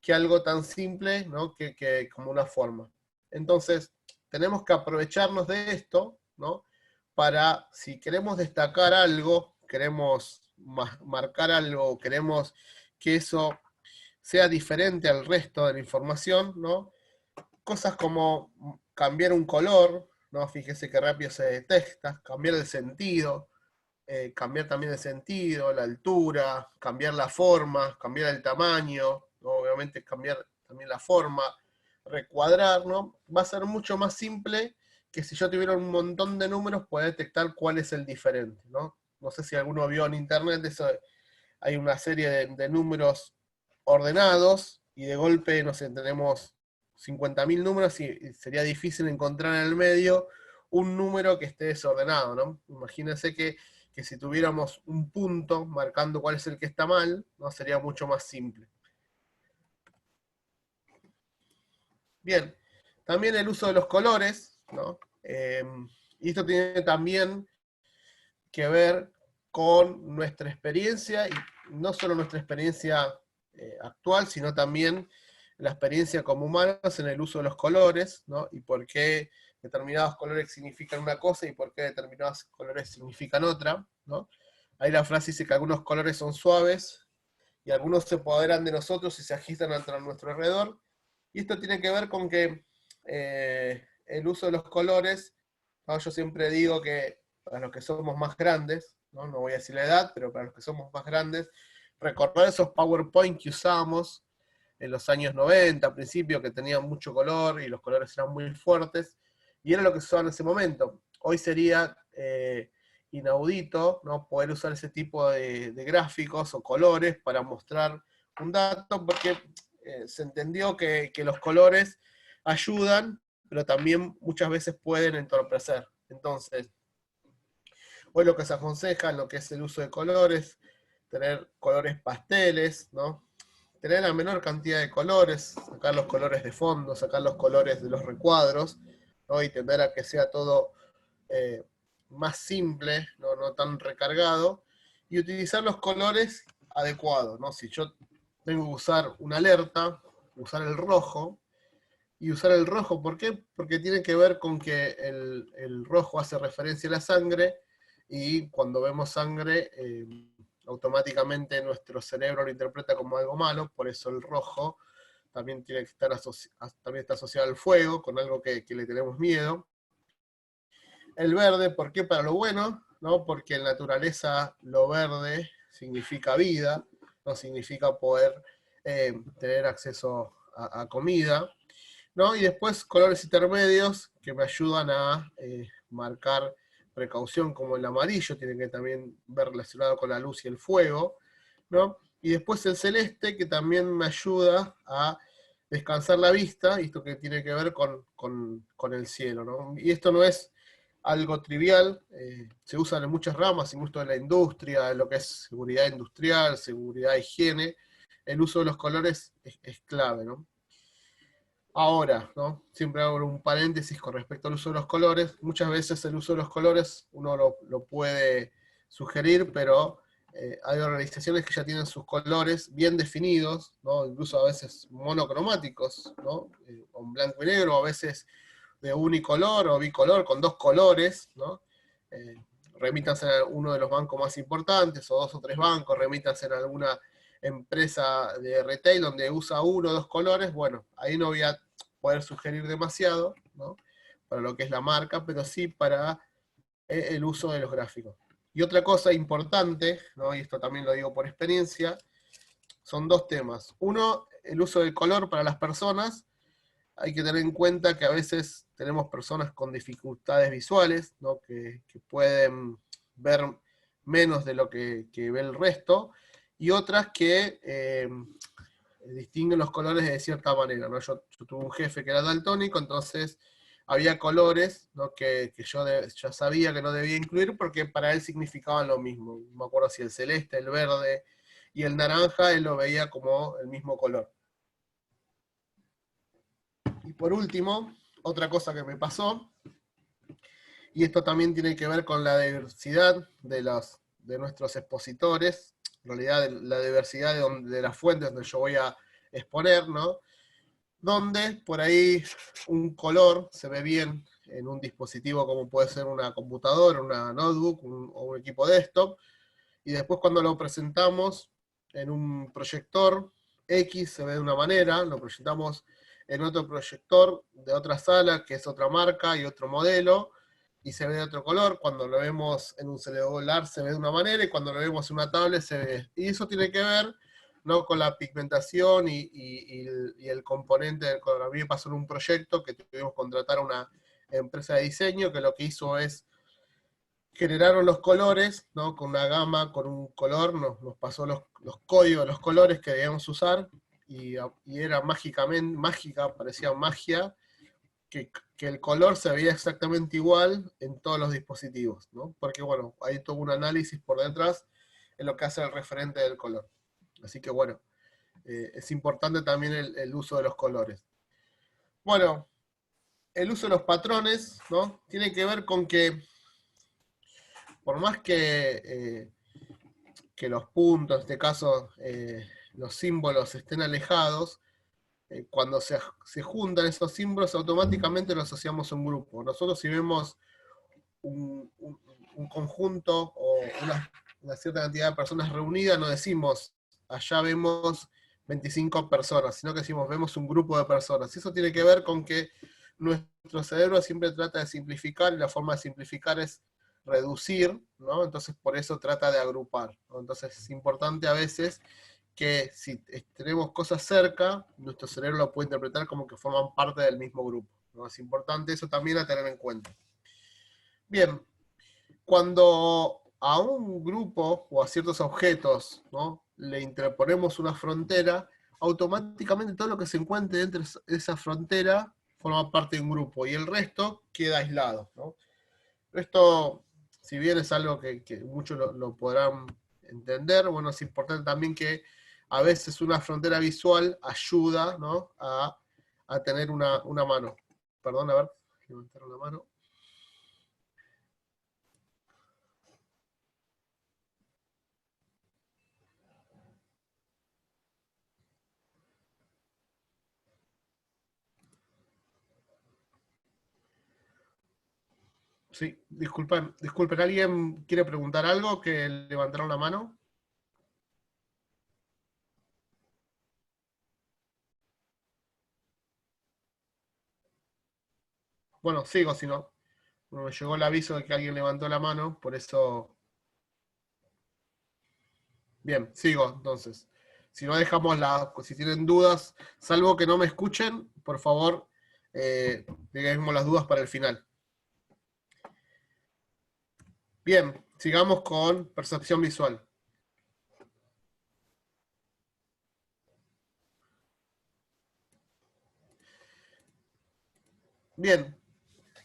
que algo tan simple, ¿no? que como una forma. Entonces, tenemos que aprovecharnos de esto, ¿no? Para, si queremos destacar algo, queremos marcar algo, queremos que eso sea diferente al resto de la información, ¿no? Cosas como cambiar un color, ¿no? Fíjese que rápido se detecta, cambiar el sentido, cambiar también el sentido, la altura, cambiar la forma, cambiar el tamaño, ¿no? Obviamente cambiar también la forma, recuadrar, ¿no? Va a ser mucho más simple que si yo tuviera un montón de números, poder detectar cuál es el diferente, ¿no? No sé si alguno vio en internet, eso, hay una serie de números ordenados, y de golpe, no sé, tenemos 50.000 números y sería difícil encontrar en el medio un número que esté desordenado, ¿no? Imagínense que si tuviéramos un punto marcando cuál es el que está mal, ¿no? Sería mucho más simple. Bien, también el uso de los colores, ¿no? Y esto tiene también que ver con nuestra experiencia, y no solo nuestra experiencia actual, sino también la experiencia como humanos en el uso de los colores, ¿no? Y por qué determinados colores significan una cosa y por qué determinados colores significan otra, ¿no? Ahí la frase dice que algunos colores son suaves y algunos se apoderan de nosotros y se agitan a nuestro alrededor. Y esto tiene que ver con que el uso de los colores, ¿no? Yo siempre digo que para los que somos más grandes, ¿no? Voy a decir la edad, pero para los que somos más grandes, recordar esos PowerPoint que usábamos en los años 90, al principio, que tenían mucho color y los colores eran muy fuertes, y era lo que se usaba en ese momento. Hoy sería inaudito, ¿no? Poder usar ese tipo de gráficos o colores para mostrar un dato, porque se entendió que los colores ayudan, pero también muchas veces pueden entorpecer. Entonces, hoy lo que se aconseja, lo que es el uso de colores, tener colores pasteles, ¿no? Tener la menor cantidad de colores, sacar los colores de fondo, sacar los colores de los recuadros, ¿no? Y tender a que sea todo más simple, no tan recargado, y utilizar los colores adecuados, ¿no? Si yo tengo que usar una alerta, usar el rojo, y usar el rojo, ¿por qué? Porque tiene que ver con que el rojo hace referencia a la sangre, y cuando vemos sangre, automáticamente nuestro cerebro lo interpreta como algo malo, por eso el rojo también tiene que estar también está asociado al fuego, con algo que le tenemos miedo. El verde, ¿por qué? Para lo bueno, ¿no? Porque en naturaleza lo verde significa vida, no significa poder tener acceso a comida, ¿no? Y después colores intermedios que me ayudan a marcar precaución como el amarillo, tiene que también ver relacionado con la luz y el fuego, ¿no? Y después el celeste, que también me ayuda a descansar la vista, y esto que tiene que ver con el cielo, ¿no? Y esto no es algo trivial, se usan en muchas ramas, incluso en la industria, en lo que es seguridad industrial, seguridad, higiene, el uso de los colores es clave, ¿no? Ahora, ¿no? Siempre hago un paréntesis con respecto al uso de los colores. Muchas veces el uso de los colores uno lo puede sugerir, pero hay organizaciones que ya tienen sus colores bien definidos, ¿no? Incluso a veces monocromáticos, ¿no? O en blanco y negro, a veces de unicolor o bicolor, con dos colores, ¿no? Eh, remítanse a uno de los bancos más importantes, o dos o tres bancos, remítanse en alguna empresa de retail donde usa uno o dos colores, bueno, ahí no voy a poder sugerir demasiado, ¿no? Para lo que es la marca, pero sí para el uso de los gráficos. Y otra cosa importante, ¿no? Y esto también lo digo por experiencia, son dos temas. Uno, el uso del color para las personas. Hay que tener en cuenta que a veces tenemos personas con dificultades visuales, ¿no? que pueden ver menos de lo que ve el resto, y otras que distinguen los colores de cierta manera, ¿no? Yo tuve un jefe que era daltónico, entonces había colores, ¿no? que yo ya sabía que no debía incluir porque para él significaban lo mismo. No me acuerdo si el celeste, el verde y el naranja, él lo veía como el mismo color. Y por último, otra cosa que me pasó, y esto también tiene que ver con la diversidad de nuestros expositores, en realidad la diversidad de las fuentes donde yo voy a exponer, ¿no? Donde por ahí un color se ve bien en un dispositivo como puede ser una computadora, una notebook o un equipo desktop, y después cuando lo presentamos en un proyector X se ve de una manera, lo proyectamos en otro proyector de otra sala, que es otra marca y otro modelo, y se ve de otro color. Cuando lo vemos en un celular se ve de una manera, y cuando lo vemos en una tablet se ve. Y eso tiene que ver, ¿no? Con la pigmentación y el componente del color. A mí me pasó en un proyecto que tuvimos que contratar a una empresa de diseño que lo que hizo es generaron los colores, ¿no? Con una gama, con un color, nos pasó los códigos, los colores que debíamos usar, y era mágica, parecía magia, que el color se veía exactamente igual en todos los dispositivos, ¿no? Porque bueno, hay todo un análisis por detrás en lo que hace el referente del color. Así que bueno, es importante también el uso de los colores. Bueno, el uso de los patrones, ¿no? Tiene que ver con que por más que los puntos, en este caso los símbolos estén alejados, cuando se juntan esos símbolos automáticamente los asociamos a un grupo. Nosotros si vemos un conjunto o una cierta cantidad de personas reunidas, no decimos, allá vemos 25 personas, sino que decimos, vemos un grupo de personas. Y eso tiene que ver con que nuestro cerebro siempre trata de simplificar, y la forma de simplificar es reducir, ¿no? Entonces por eso trata de agrupar, ¿no? Entonces es importante a veces que si tenemos cosas cerca, nuestro cerebro lo puede interpretar como que forman parte del mismo grupo, ¿no? Es importante eso también a tener en cuenta. Bien, cuando a un grupo o a ciertos objetos, ¿no? le interponemos una frontera, automáticamente todo lo que se encuentre dentro de esa frontera forma parte de un grupo y el resto queda aislado, ¿no? Esto, si bien es algo que muchos lo podrán entender, bueno, es importante también que a veces una frontera visual ayuda, ¿no? a tener una mano. Perdón, a ver, levantar la mano. Sí, disculpen, ¿alguien quiere preguntar algo? ¿Que levantaron la mano? Bueno, sigo, si no. Bueno, me llegó el aviso de que alguien levantó la mano, por eso... Bien, sigo entonces. Si no dejamos si tienen dudas, salvo que no me escuchen, por favor, dejemos las dudas para el final. Bien, sigamos con percepción visual. Bien,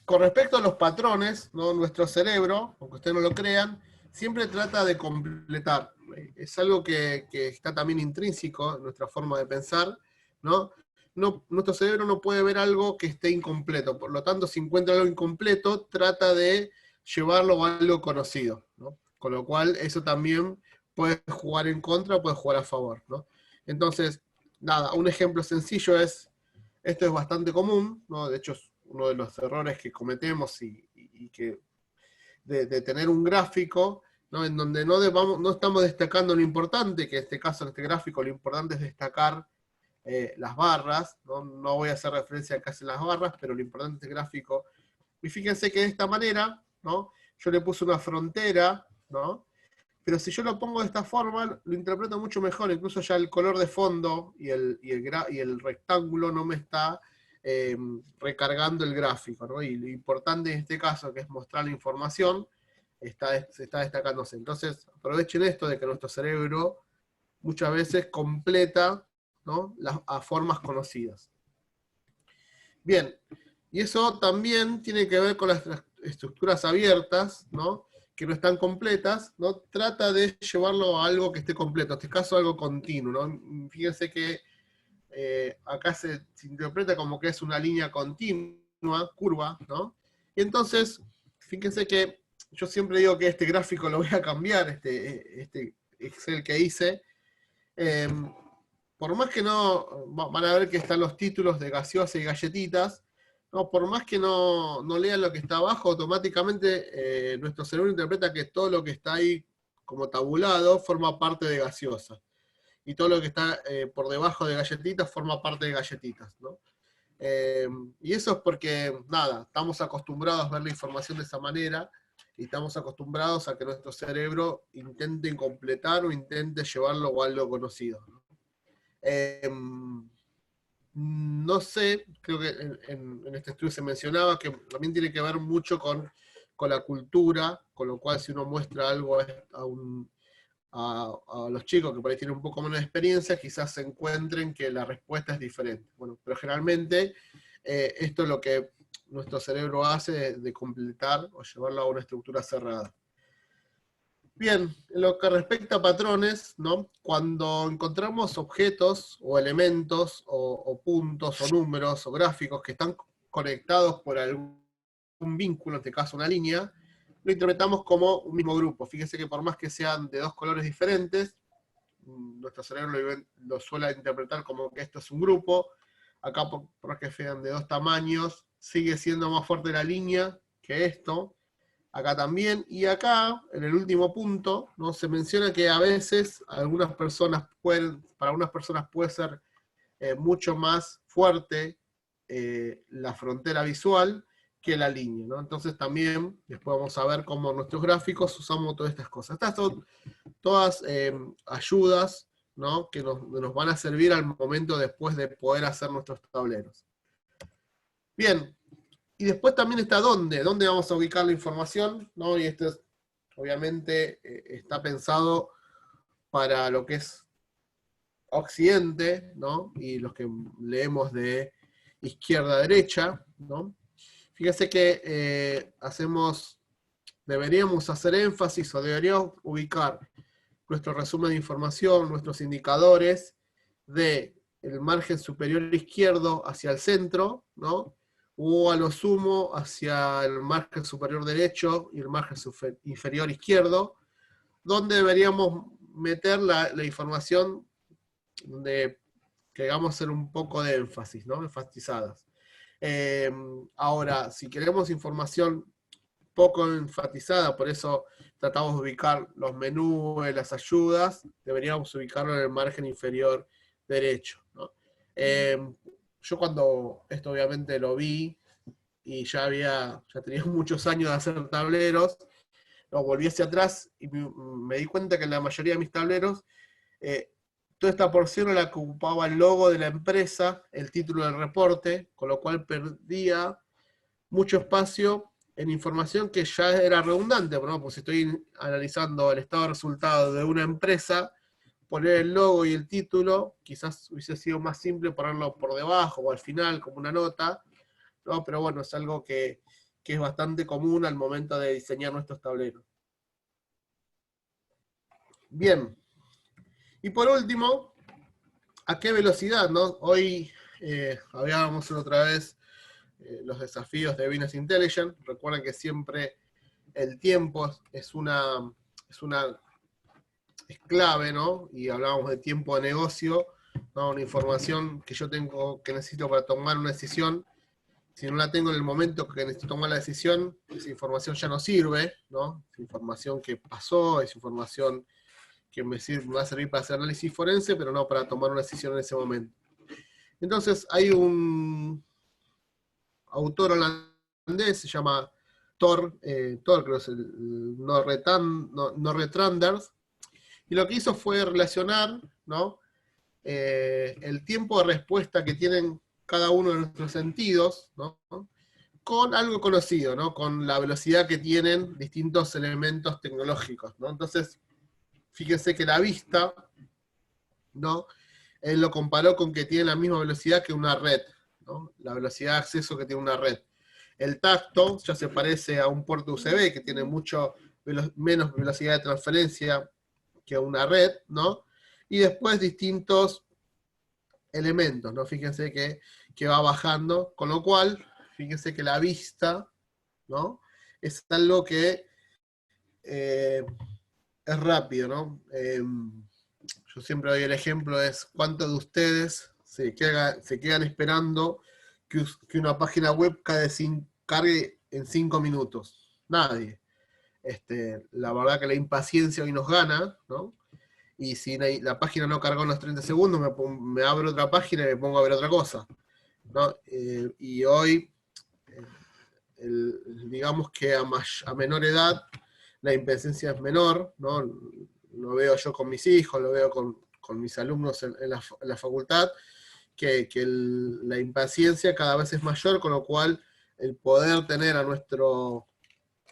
con respecto a los patrones, ¿no? Nuestro cerebro, aunque ustedes no lo crean, siempre trata de completar. Es algo que está también intrínseco en nuestra forma de pensar, ¿no? Nuestro cerebro no puede ver algo que esté incompleto. Por lo tanto, si encuentra algo incompleto, trata de llevarlo a algo conocido, ¿no? Con lo cual, eso también puede jugar en contra o puede jugar a favor, ¿no? Entonces, nada, un ejemplo sencillo es, esto es bastante común, ¿no? De hecho, es uno de los errores que cometemos y que de tener un gráfico, ¿no? En donde no estamos destacando lo importante, que en este caso, en este gráfico, lo importante es destacar las barras, ¿no? No voy a hacer referencia a qué hacen las barras, pero lo importante de este gráfico. Y fíjense que de esta manera, ¿no? Yo le puse una frontera, ¿no? Pero si yo lo pongo de esta forma, lo interpreto mucho mejor. Incluso ya el color de fondo y el rectángulo no me está recargando el gráfico, ¿no? Y lo importante en este caso, que es mostrar la información, se está destacándose. Entonces, aprovechen esto de que nuestro cerebro muchas veces completa, ¿no? A formas conocidas. Bien, y eso también tiene que ver con las estructuras abiertas, ¿no? Que no están completas, ¿no? Trata de llevarlo a algo que esté completo, en este caso algo continuo, ¿no? Fíjense que acá se interpreta como que es una línea continua, curva, ¿no? Y entonces, fíjense que yo siempre digo que este gráfico lo voy a cambiar, este Excel que hice. Eh, por más que no, van a ver que están los títulos de gaseosa y galletitas, ¿no? Por más que no lean lo que está abajo, automáticamente nuestro cerebro interpreta que todo lo que está ahí como tabulado forma parte de gaseosa. Y todo lo que está por debajo de galletitas forma parte de galletitas, ¿no? Y eso es porque, nada, estamos acostumbrados a ver la información de esa manera y estamos acostumbrados a que nuestro cerebro intente completar o intente llevarlo a algo conocido, ¿no? No sé, creo que en este estudio se mencionaba que también tiene que ver mucho con la cultura, con lo cual si uno muestra algo a los chicos que por ahí tienen un poco menos de experiencia, quizás se encuentren que la respuesta es diferente. Bueno, pero generalmente esto es lo que nuestro cerebro hace de completar o llevarlo a una estructura cerrada. Bien, en lo que respecta a patrones, ¿no? Cuando encontramos objetos o elementos o puntos o números o gráficos que están conectados por algún vínculo, en este caso una línea, lo interpretamos como un mismo grupo. Fíjense que por más que sean de dos colores diferentes, nuestro cerebro lo suele interpretar como que esto es un grupo. Acá por más que sean de dos tamaños, sigue siendo más fuerte la línea que esto. Acá también, y acá, en el último punto, ¿no? Se menciona que a veces para algunas personas puede ser mucho más fuerte la frontera visual que la línea, ¿no? Entonces también, después vamos a ver cómo en nuestros gráficos usamos todas estas cosas. Estas son todas ayudas, ¿no? Que nos van a servir al momento después de poder hacer nuestros tableros. Bien, y después también está dónde vamos a ubicar la información, ¿no? Y esto es, obviamente está pensado para lo que es Occidente, ¿no? Y los que leemos de izquierda a derecha, ¿no? Fíjense que deberíamos hacer énfasis o deberíamos ubicar nuestro resumen de información, nuestros indicadores de el margen superior izquierdo hacia el centro, ¿no? O a lo sumo hacia el margen superior derecho y el margen inferior izquierdo, donde deberíamos meter la información donde queramos hacer un poco de énfasis, ¿no? Enfatizadas. Ahora, si queremos información poco enfatizada, por eso tratamos de ubicar los menús, las ayudas, deberíamos ubicarlo en el margen inferior derecho, ¿no? Yo cuando esto obviamente lo vi y ya tenía muchos años de hacer tableros, lo volví hacia atrás y me di cuenta que en la mayoría de mis tableros toda esta porción era la que ocupaba el logo de la empresa, el título del reporte, con lo cual perdía mucho espacio en información que ya era redundante, ¿no? Pues si estoy analizando el estado de resultados de una empresa, poner el logo y el título, quizás hubiese sido más simple ponerlo por debajo o al final como una nota, ¿no? Pero bueno, es algo que es bastante común al momento de diseñar nuestros tableros. Bien. Y por último, ¿a qué velocidad, no? Hoy hablábamos otra vez los desafíos de Business Intelligence. Recuerden que siempre el tiempo es clave, ¿no? Y hablábamos de tiempo de negocio, ¿no? Una información que yo tengo, que necesito para tomar una decisión. Si no la tengo en el momento que necesito tomar la decisión, esa información ya no sirve, ¿no? Es información que pasó, es información que me va a servir para hacer análisis forense, pero no para tomar una decisión en ese momento. Entonces hay un autor holandés, se llama Thor creo que es el Norretranders, y lo que hizo fue relacionar, ¿no? El tiempo de respuesta que tienen cada uno de nuestros sentidos, ¿no? Con algo conocido, ¿no? Con la velocidad que tienen distintos elementos tecnológicos, ¿no? Entonces, fíjense que la vista, ¿no? Él lo comparó con que tiene la misma velocidad que una red, ¿no? La velocidad de acceso que tiene una red. El tacto ya se parece a un puerto USB que tiene menos velocidad de transferencia que una red, ¿no? Y después distintos elementos, ¿no? Fíjense que va bajando, con lo cual, fíjense que la vista, ¿no? Es algo que es rápido, ¿no? Yo siempre doy el ejemplo, es cuántos de ustedes se quedan esperando que una página web cargue en 5 minutos. Nadie. La verdad que la impaciencia hoy nos gana, ¿no? Y si la página no cargó en los 30 segundos, me abro otra página y me pongo a ver otra cosa, ¿no? Y hoy, digamos que a menor edad, la impaciencia es menor, ¿no? Lo veo yo con mis hijos, lo veo con mis alumnos en la facultad, que la impaciencia cada vez es mayor, con lo cual el poder tener a nuestro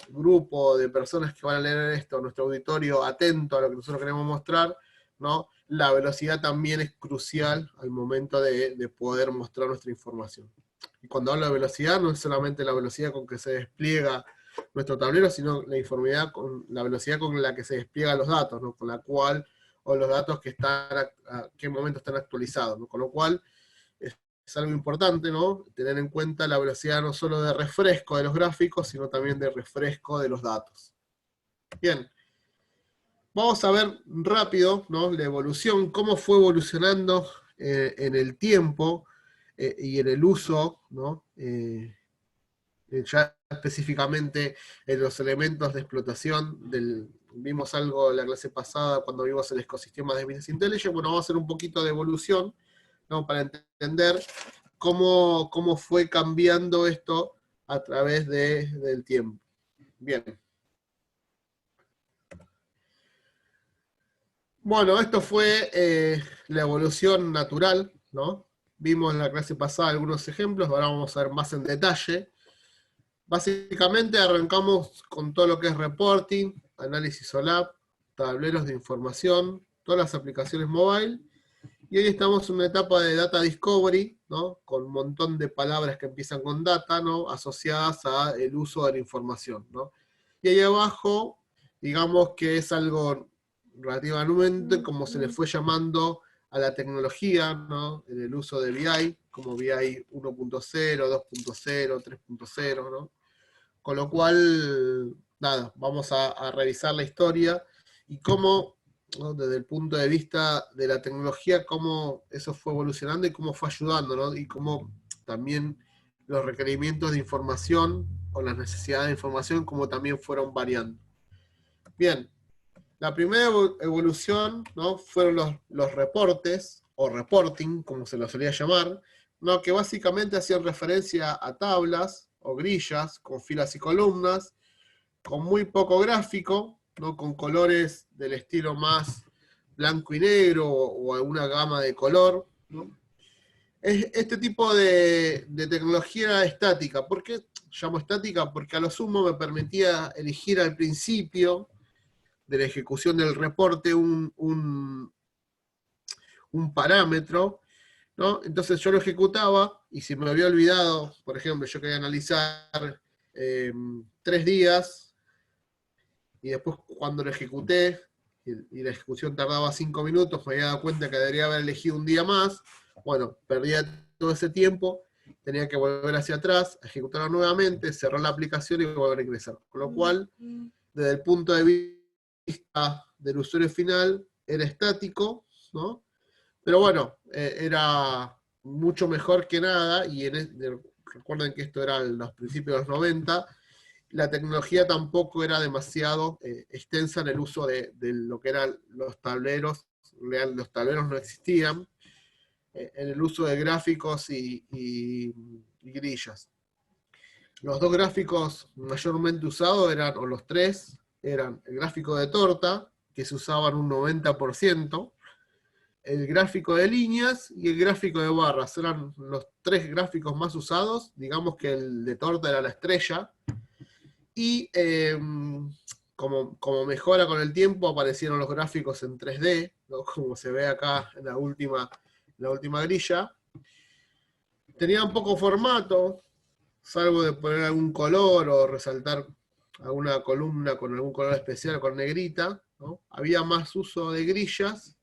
grupo de personas que van a leer esto, nuestro auditorio atento a lo que nosotros queremos mostrar, ¿no? La velocidad también es crucial al momento de poder mostrar nuestra información. Y cuando hablo de velocidad, no es solamente la velocidad con que se despliega nuestro tablero, sino la velocidad con la que se despliegan los datos, ¿no? Con la cual, o los datos que están, a qué momento están actualizados, ¿no? Con lo cual, es algo importante, ¿no? Tener en cuenta la velocidad no solo de refresco de los gráficos, sino también de refresco de los datos. Bien. Vamos a ver rápido, ¿no? La evolución, cómo fue evolucionando en el tiempo y en el uso, ¿no? Ya específicamente en los elementos de explotación vimos algo en la clase pasada cuando vimos el ecosistema de Business Intelligence. Bueno, vamos a hacer un poquito de evolución, ¿no? Para entender cómo fue cambiando esto a través del tiempo. Bien. Bueno, esto fue la evolución natural, ¿no? Vimos en la clase pasada algunos ejemplos, ahora vamos a ver más en detalle. Básicamente arrancamos con todo lo que es reporting, análisis OLAP, tableros de información, todas las aplicaciones mobile, y hoy estamos en una etapa de data discovery, ¿no? Con un montón de palabras que empiezan con data, ¿no? Asociadas al uso de la información, ¿no? Y ahí abajo, digamos que es algo relativamente como se le fue llamando a la tecnología, ¿no? En el uso de BI, como BI 1.0, 2.0, 3.0, ¿no? Con lo cual, nada, vamos a revisar la historia y cómo, ¿no? Desde el punto de vista de la tecnología, cómo eso fue evolucionando y cómo fue ayudando, ¿no? Y cómo también los requerimientos de información o las necesidades de información, cómo también fueron variando. Bien, la primera evolución, ¿no? Fueron los reportes, o reporting, como se lo solía llamar, ¿no? Que básicamente hacían referencia a tablas o grillas con filas y columnas, con muy poco gráfico, ¿no? Con colores del estilo más blanco y negro o alguna gama de color, ¿no? Este tipo de tecnología estática, porque llamo estática porque a lo sumo me permitía elegir al principio de la ejecución del reporte un parámetro, ¿no? Entonces yo lo ejecutaba, y si me había olvidado, por ejemplo, yo quería analizar 3 días, y después cuando lo ejecuté, y la ejecución tardaba 5 minutos, me había dado cuenta que debería haber elegido un día más, bueno, perdía todo ese tiempo, tenía que volver hacia atrás, ejecutarlo nuevamente, cerrar la aplicación y volver a ingresar. Con lo cual, desde el punto de vista del usuario final, era estático, ¿no? Pero bueno, era mucho mejor que nada, y recuerden que esto era en los principios de los 90, la tecnología tampoco era demasiado extensa en el uso de lo que eran los tableros. Los tableros no existían, en el uso de gráficos y grillas. Los 2 gráficos mayormente usados eran, o los 3, eran el gráfico de torta, que se usaba en un 90%, el gráfico de líneas y el gráfico de barras. Eran los 3 gráficos más usados. Digamos que el de torta era la estrella. Y como mejora con el tiempo, aparecieron los gráficos en 3D, ¿no? Como se ve acá en la última grilla. Tenía un poco formato, salvo de poner algún color o resaltar alguna columna con algún color especial, con negrita, ¿no? Había más uso de grillas,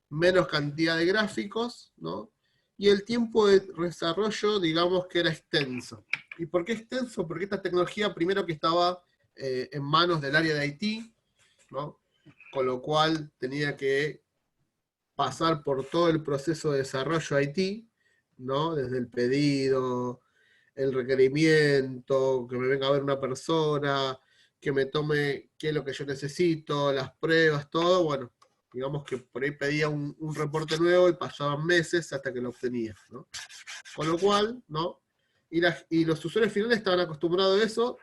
menos cantidad de gráficos, ¿no? Y el tiempo de desarrollo, digamos que era extenso. ¿Y por qué extenso? Porque esta tecnología, primero que estaba en manos del área de IT, ¿no? Con lo cual tenía que pasar por todo el proceso de desarrollo IT, ¿no? Desde el pedido, el requerimiento, que me venga a ver una persona, que me tome qué es lo que yo necesito, las pruebas, todo. Bueno, digamos que por ahí pedía un reporte nuevo y pasaban meses hasta que lo obtenía, ¿no? Con lo cual, ¿no? Y los usuarios finales estaban acostumbrados a eso,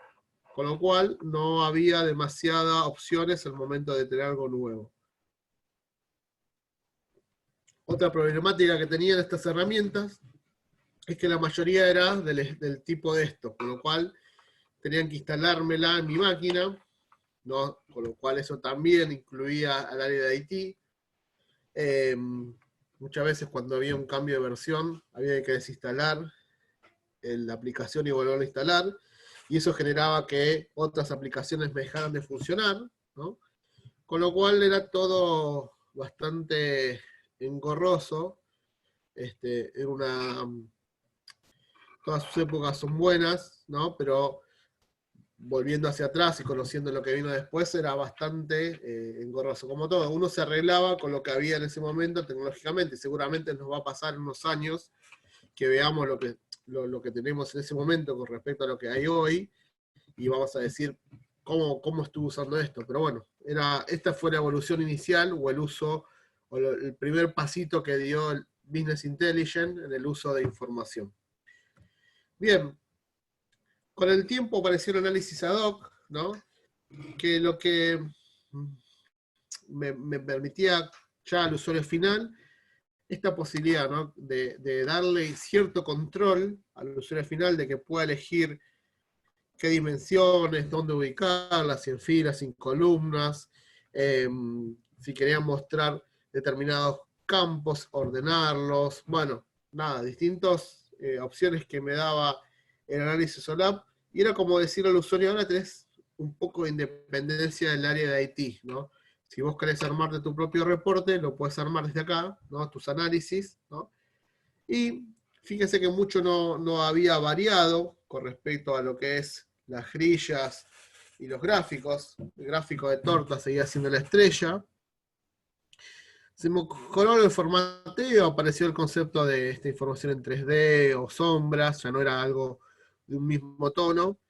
con lo cual no había demasiadas opciones al momento de tener algo nuevo. Otra problemática que tenían estas herramientas es que la mayoría era del tipo de esto, con lo cual tenían que instalármela en mi máquina, ¿no? Con lo cual eso también incluía al área de IT. Muchas veces cuando había un cambio de versión, había que desinstalar la aplicación y volverla a instalar, y eso generaba que otras aplicaciones me dejaran de funcionar, ¿no? Con lo cual era todo bastante engorroso. Todas sus épocas son buenas, ¿no? Pero volviendo hacia atrás y conociendo lo que vino después, era bastante engorroso. Como todo, uno se arreglaba con lo que había en ese momento tecnológicamente, y seguramente nos va a pasar en unos años que veamos lo que tenemos en ese momento con respecto a lo que hay hoy, y vamos a decir cómo estuvo usando esto. Pero bueno, esta fue la evolución inicial, o el uso, o el primer pasito que dio el Business Intelligence en el uso de información. Bien, con el tiempo apareció el análisis ad hoc, ¿no? Que lo que me permitía ya al usuario final esta posibilidad, ¿no? de darle cierto control al usuario final, de que pueda elegir qué dimensiones, dónde ubicarlas, si en filas, sin columnas, si quería mostrar determinados campos, ordenarlos, bueno, nada, distintas opciones que me daba el análisis OLAP, y era como decirle al usuario, ahora tenés un poco de independencia del área de IT, ¿no? Si vos querés armarte tu propio reporte, lo puedes armar desde acá, ¿no? Tus análisis, ¿no? Y fíjense que mucho no había variado con respecto a lo que es las grillas y los gráficos. El gráfico de torta seguía siendo la estrella. Se mejoró el formateo, apareció el concepto de esta información en 3D o sombras, ya no era algo de un mismo tono.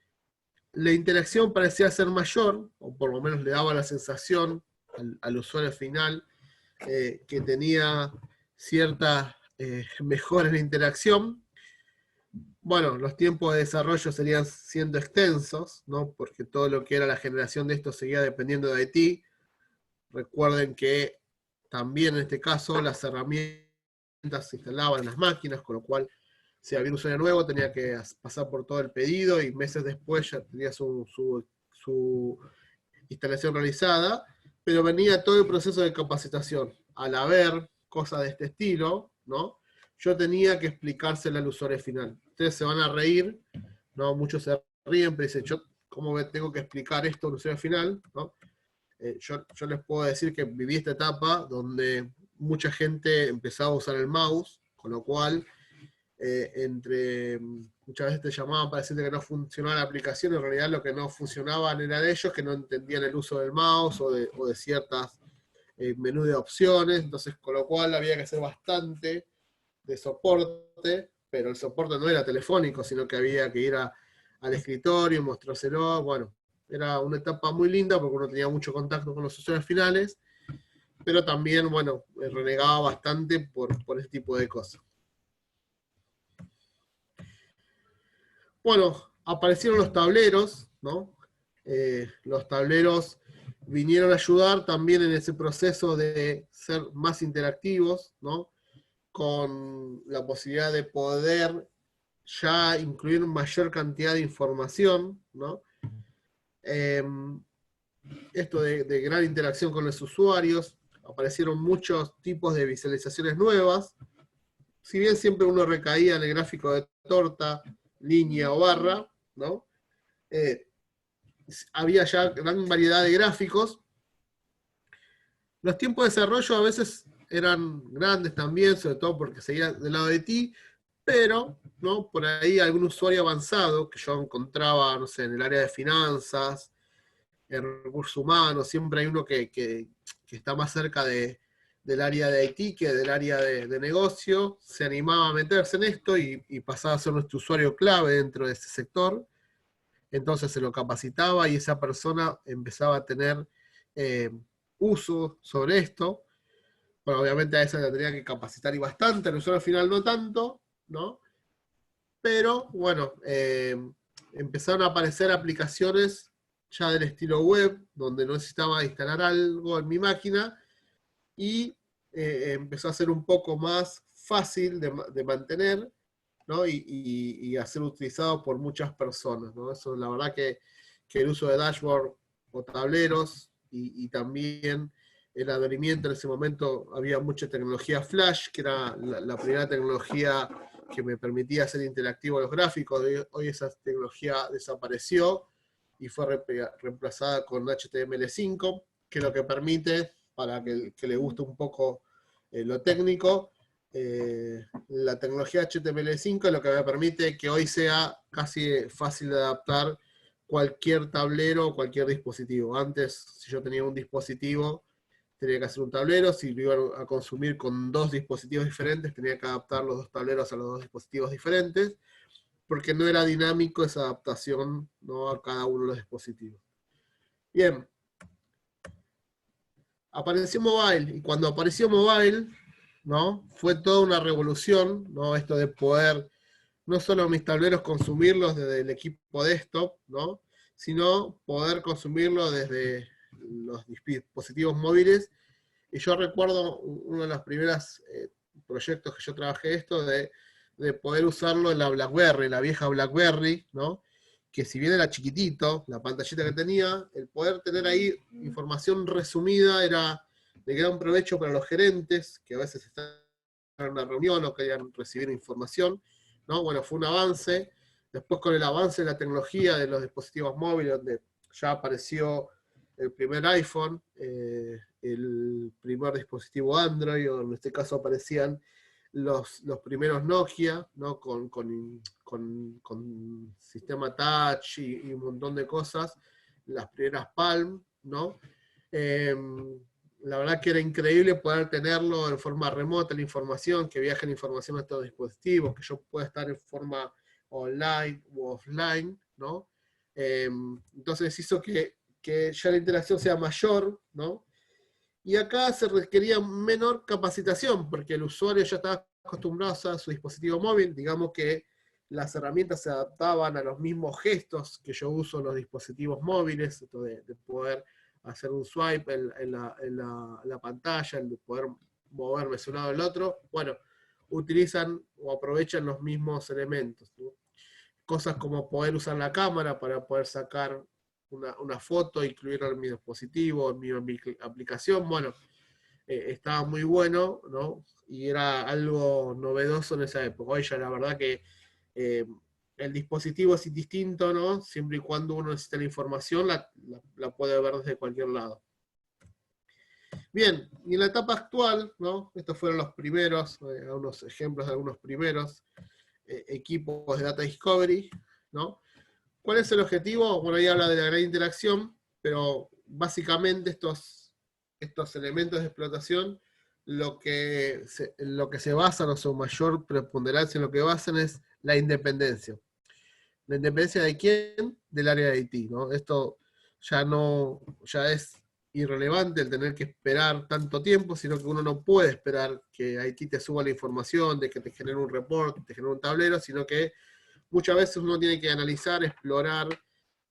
La interacción parecía ser mayor, o por lo menos le daba la sensación al usuario final que tenía cierta mejora en la interacción. Bueno, los tiempos de desarrollo serían siendo extensos, ¿no? Porque todo lo que era la generación de esto seguía dependiendo de IT. Recuerden que también en este caso las herramientas se instalaban en las máquinas, con lo cual si había un usuario nuevo tenía que pasar por todo el pedido y meses después ya tenía su instalación realizada, pero venía todo el proceso de capacitación. Al haber cosas de este estilo, ¿no? Yo tenía que explicársela al usuario final. Ustedes se van a reír, ¿no? Muchos se ríen, pero dicen, yo, ¿cómo tengo que explicar esto al usuario final? ¿No? Yo les puedo decir que viví esta etapa donde mucha gente empezaba a usar el mouse, con lo cual muchas veces te llamaban para decirte que no funcionaba la aplicación, en realidad lo que no funcionaban eran ellos que no entendían el uso del mouse o de ciertas menús de opciones, entonces con lo cual había que hacer bastante de soporte, pero el soporte no era telefónico, sino que había que ir al escritorio, mostrárselo, bueno, era una etapa muy linda porque uno tenía mucho contacto con los usuarios finales, pero también, bueno, renegaba bastante por ese tipo de cosas. Bueno, aparecieron los tableros, ¿no? Los tableros vinieron a ayudar también en ese proceso de ser más interactivos, ¿no? Con la posibilidad de poder ya incluir mayor cantidad de información, ¿no? Esto de gran interacción con los usuarios, aparecieron muchos tipos de visualizaciones nuevas, si bien siempre uno recaía en el gráfico de torta, línea o barra, ¿no? Había ya gran variedad de gráficos. Los tiempos de desarrollo a veces eran grandes también, sobre todo porque seguía del lado de ti, pero ¿no? Por ahí algún usuario avanzado que yo encontraba, no sé, en el área de finanzas, en recursos humanos, siempre hay uno que está más cerca del área de IT que del área de negocio, se animaba a meterse en esto y pasaba a ser nuestro usuario clave dentro de ese sector. Entonces se lo capacitaba y esa persona empezaba a tener uso sobre esto. Bueno, obviamente a esa la tenía que capacitar y bastante, al usuario final no tanto, ¿no? Pero bueno, empezaron a aparecer aplicaciones ya del estilo web, donde no necesitaba instalar algo en mi máquina, y empezó a ser un poco más fácil de mantener, ¿no? y a ser utilizado por muchas personas, ¿no? Eso, la verdad que el uso de dashboard o tableros y también el advenimiento en ese momento, había mucha tecnología Flash, que era la primera tecnología que me permitía hacer interactivo los gráficos. Hoy esa tecnología desapareció y fue reemplazada con HTML5, que lo que permite, para que le guste un poco lo técnico, la tecnología HTML5 es lo que me permite que hoy sea casi fácil de adaptar cualquier tablero o cualquier dispositivo. Antes, si yo tenía un dispositivo, tenía que hacer un tablero. Si lo iba a consumir con dos dispositivos diferentes, tenía que adaptar los dos tableros a los dos dispositivos diferentes, porque no era dinámico esa adaptación, ¿no? A cada uno de los dispositivos. Bien. Apareció mobile, y cuando apareció mobile, ¿no? Fue toda una revolución, ¿no? Esto de poder, no solo mis tableros consumirlos desde el equipo desktop, ¿no? Sino poder consumirlo desde los dispositivos móviles. Y yo recuerdo uno de los primeros proyectos que yo trabajé esto, de poder usarlo en la BlackBerry, la vieja BlackBerry, ¿no? Que si bien era chiquitito, la pantallita que tenía, el poder tener ahí información resumida era de gran provecho para los gerentes, que a veces están en una reunión o querían recibir información, ¿no? Bueno, fue un avance. Después, con el avance de la tecnología de los dispositivos móviles, donde ya apareció el primer iPhone, el primer dispositivo Android, o en este caso aparecían los primeros Nokia, ¿no? con sistema touch y un montón de cosas, las primeras Palm, ¿no? La verdad que era increíble poder tenerlo en forma remota, la información, que viaje la información a estos dispositivos, que yo pueda estar en forma online u offline, ¿no? Entonces hizo que ya la interacción sea mayor, ¿no? Y acá se requería menor capacitación, porque el usuario ya estaba acostumbrado a su dispositivo móvil, digamos que las herramientas se adaptaban a los mismos gestos que yo uso en los dispositivos móviles, esto de poder hacer un swipe en la pantalla, el de poder moverme de un lado al otro. Bueno, utilizan o aprovechan los mismos elementos, ¿no? Cosas como poder usar la cámara para poder sacar una foto, incluirla en mi dispositivo, en mi aplicación, bueno, estaba muy bueno, ¿no? Y era algo novedoso en esa época. Hoy ya la verdad que eh, el dispositivo es distinto, ¿no? Siempre y cuando uno necesite la información, la puede ver desde cualquier lado. Bien, y en la etapa actual, ¿no? Estos fueron los primeros, unos ejemplos de algunos primeros equipos de Data Discovery, ¿no? ¿Cuál es el objetivo? Bueno, ahí habla de la gran interacción, pero básicamente estos elementos de explotación, lo que se basan, o su mayor preponderancia en lo que basan es la independencia. ¿La independencia de quién? Del área de IT, ¿no? Esto ya es irrelevante el tener que esperar tanto tiempo, sino que uno no puede esperar que IT te suba la información, de que te genere un report, te genere un tablero, sino que muchas veces uno tiene que analizar, explorar,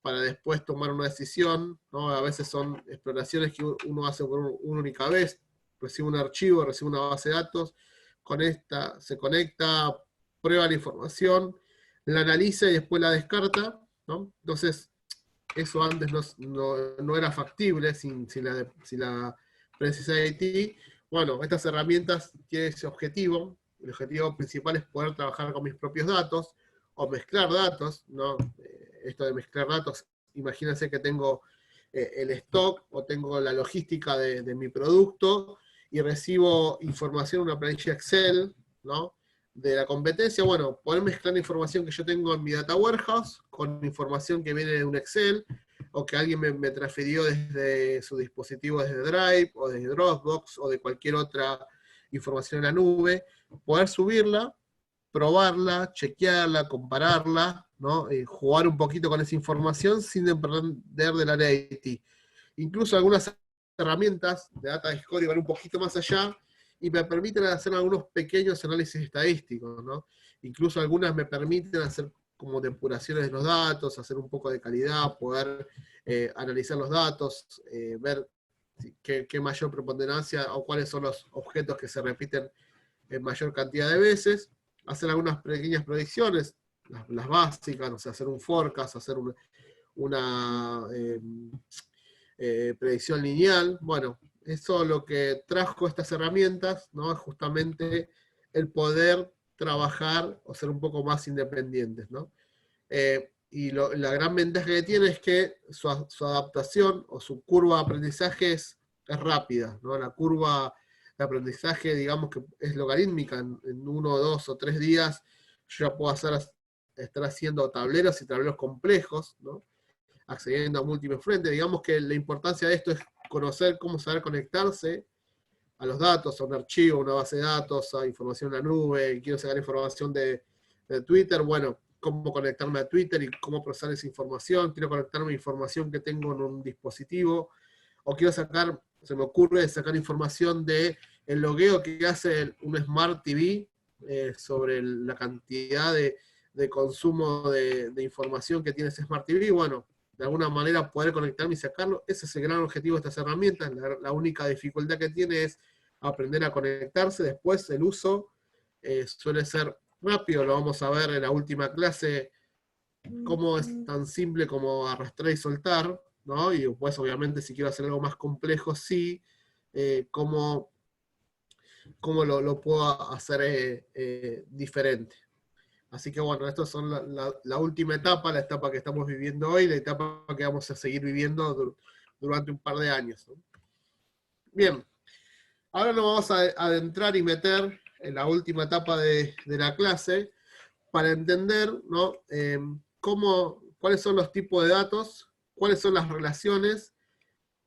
para después tomar una decisión, ¿no? A veces son exploraciones que uno hace por una única vez, recibe un archivo, recibe una base de datos, se conecta, prueba la información, la analiza y después la descarta, ¿no? Entonces, eso antes no era factible sin la presencia de IT. Bueno, estas herramientas tienen ese objetivo. El objetivo principal es poder trabajar con mis propios datos o mezclar datos, ¿no? Esto de mezclar datos, imagínense que tengo el stock o tengo la logística de mi producto y recibo información en una planilla Excel, ¿no? De la competencia, bueno, poder mezclar la información que yo tengo en mi data warehouse con información que viene de un Excel, o que alguien me transfirió desde su dispositivo, desde Drive, o desde Dropbox, o de cualquier otra información en la nube, poder subirla, probarla, chequearla, compararla, ¿no? Jugar un poquito con esa información sin depender del área de IT. Incluso algunas herramientas de Data Discovery van un poquito más allá y me permiten hacer algunos pequeños análisis estadísticos, ¿no? Incluso algunas me permiten hacer como depuraciones de los datos, hacer un poco de calidad, poder analizar los datos, ver qué mayor preponderancia o cuáles son los objetos que se repiten en mayor cantidad de veces, hacer algunas pequeñas predicciones, las básicas, o sea, hacer un forecast, hacer una predicción lineal. Bueno, eso lo que trajo estas herramientas, ¿no? Es justamente el poder trabajar o ser un poco más independientes, ¿no? Y la gran ventaja que tiene es que su adaptación o su curva de aprendizaje es rápida, ¿no? La curva de aprendizaje, digamos que es logarítmica, en 1, 2 o 3 días yo ya puedo estar haciendo tableros y tableros complejos, ¿no? Accediendo a múltiples frentes. Digamos que la importancia de esto es conocer cómo saber conectarse a los datos, a un archivo, a una base de datos, a información en la nube, quiero sacar información de Twitter, bueno, cómo conectarme a Twitter y cómo procesar esa información, quiero conectarme a información que tengo en un dispositivo, o quiero sacar, se me ocurre sacar información de el logueo que hace un Smart TV sobre la cantidad de consumo de información que tiene ese Smart TV, bueno, de alguna manera poder conectarme y sacarlo. Ese es el gran objetivo de estas herramientas. La única dificultad que tiene es aprender a conectarse. Después el uso suele ser rápido, lo vamos a ver en la última clase, cómo es tan simple como arrastrar y soltar, ¿no? Y después obviamente si quiero hacer algo más complejo, sí, cómo lo puedo hacer diferente. Así que bueno, estas son la última etapa, la etapa que estamos viviendo hoy, la etapa que vamos a seguir viviendo durante un par de años, ¿no? Bien, ahora nos vamos a adentrar y meter en la última etapa de la clase para entender, ¿no? Cuáles son los tipos de datos, cuáles son las relaciones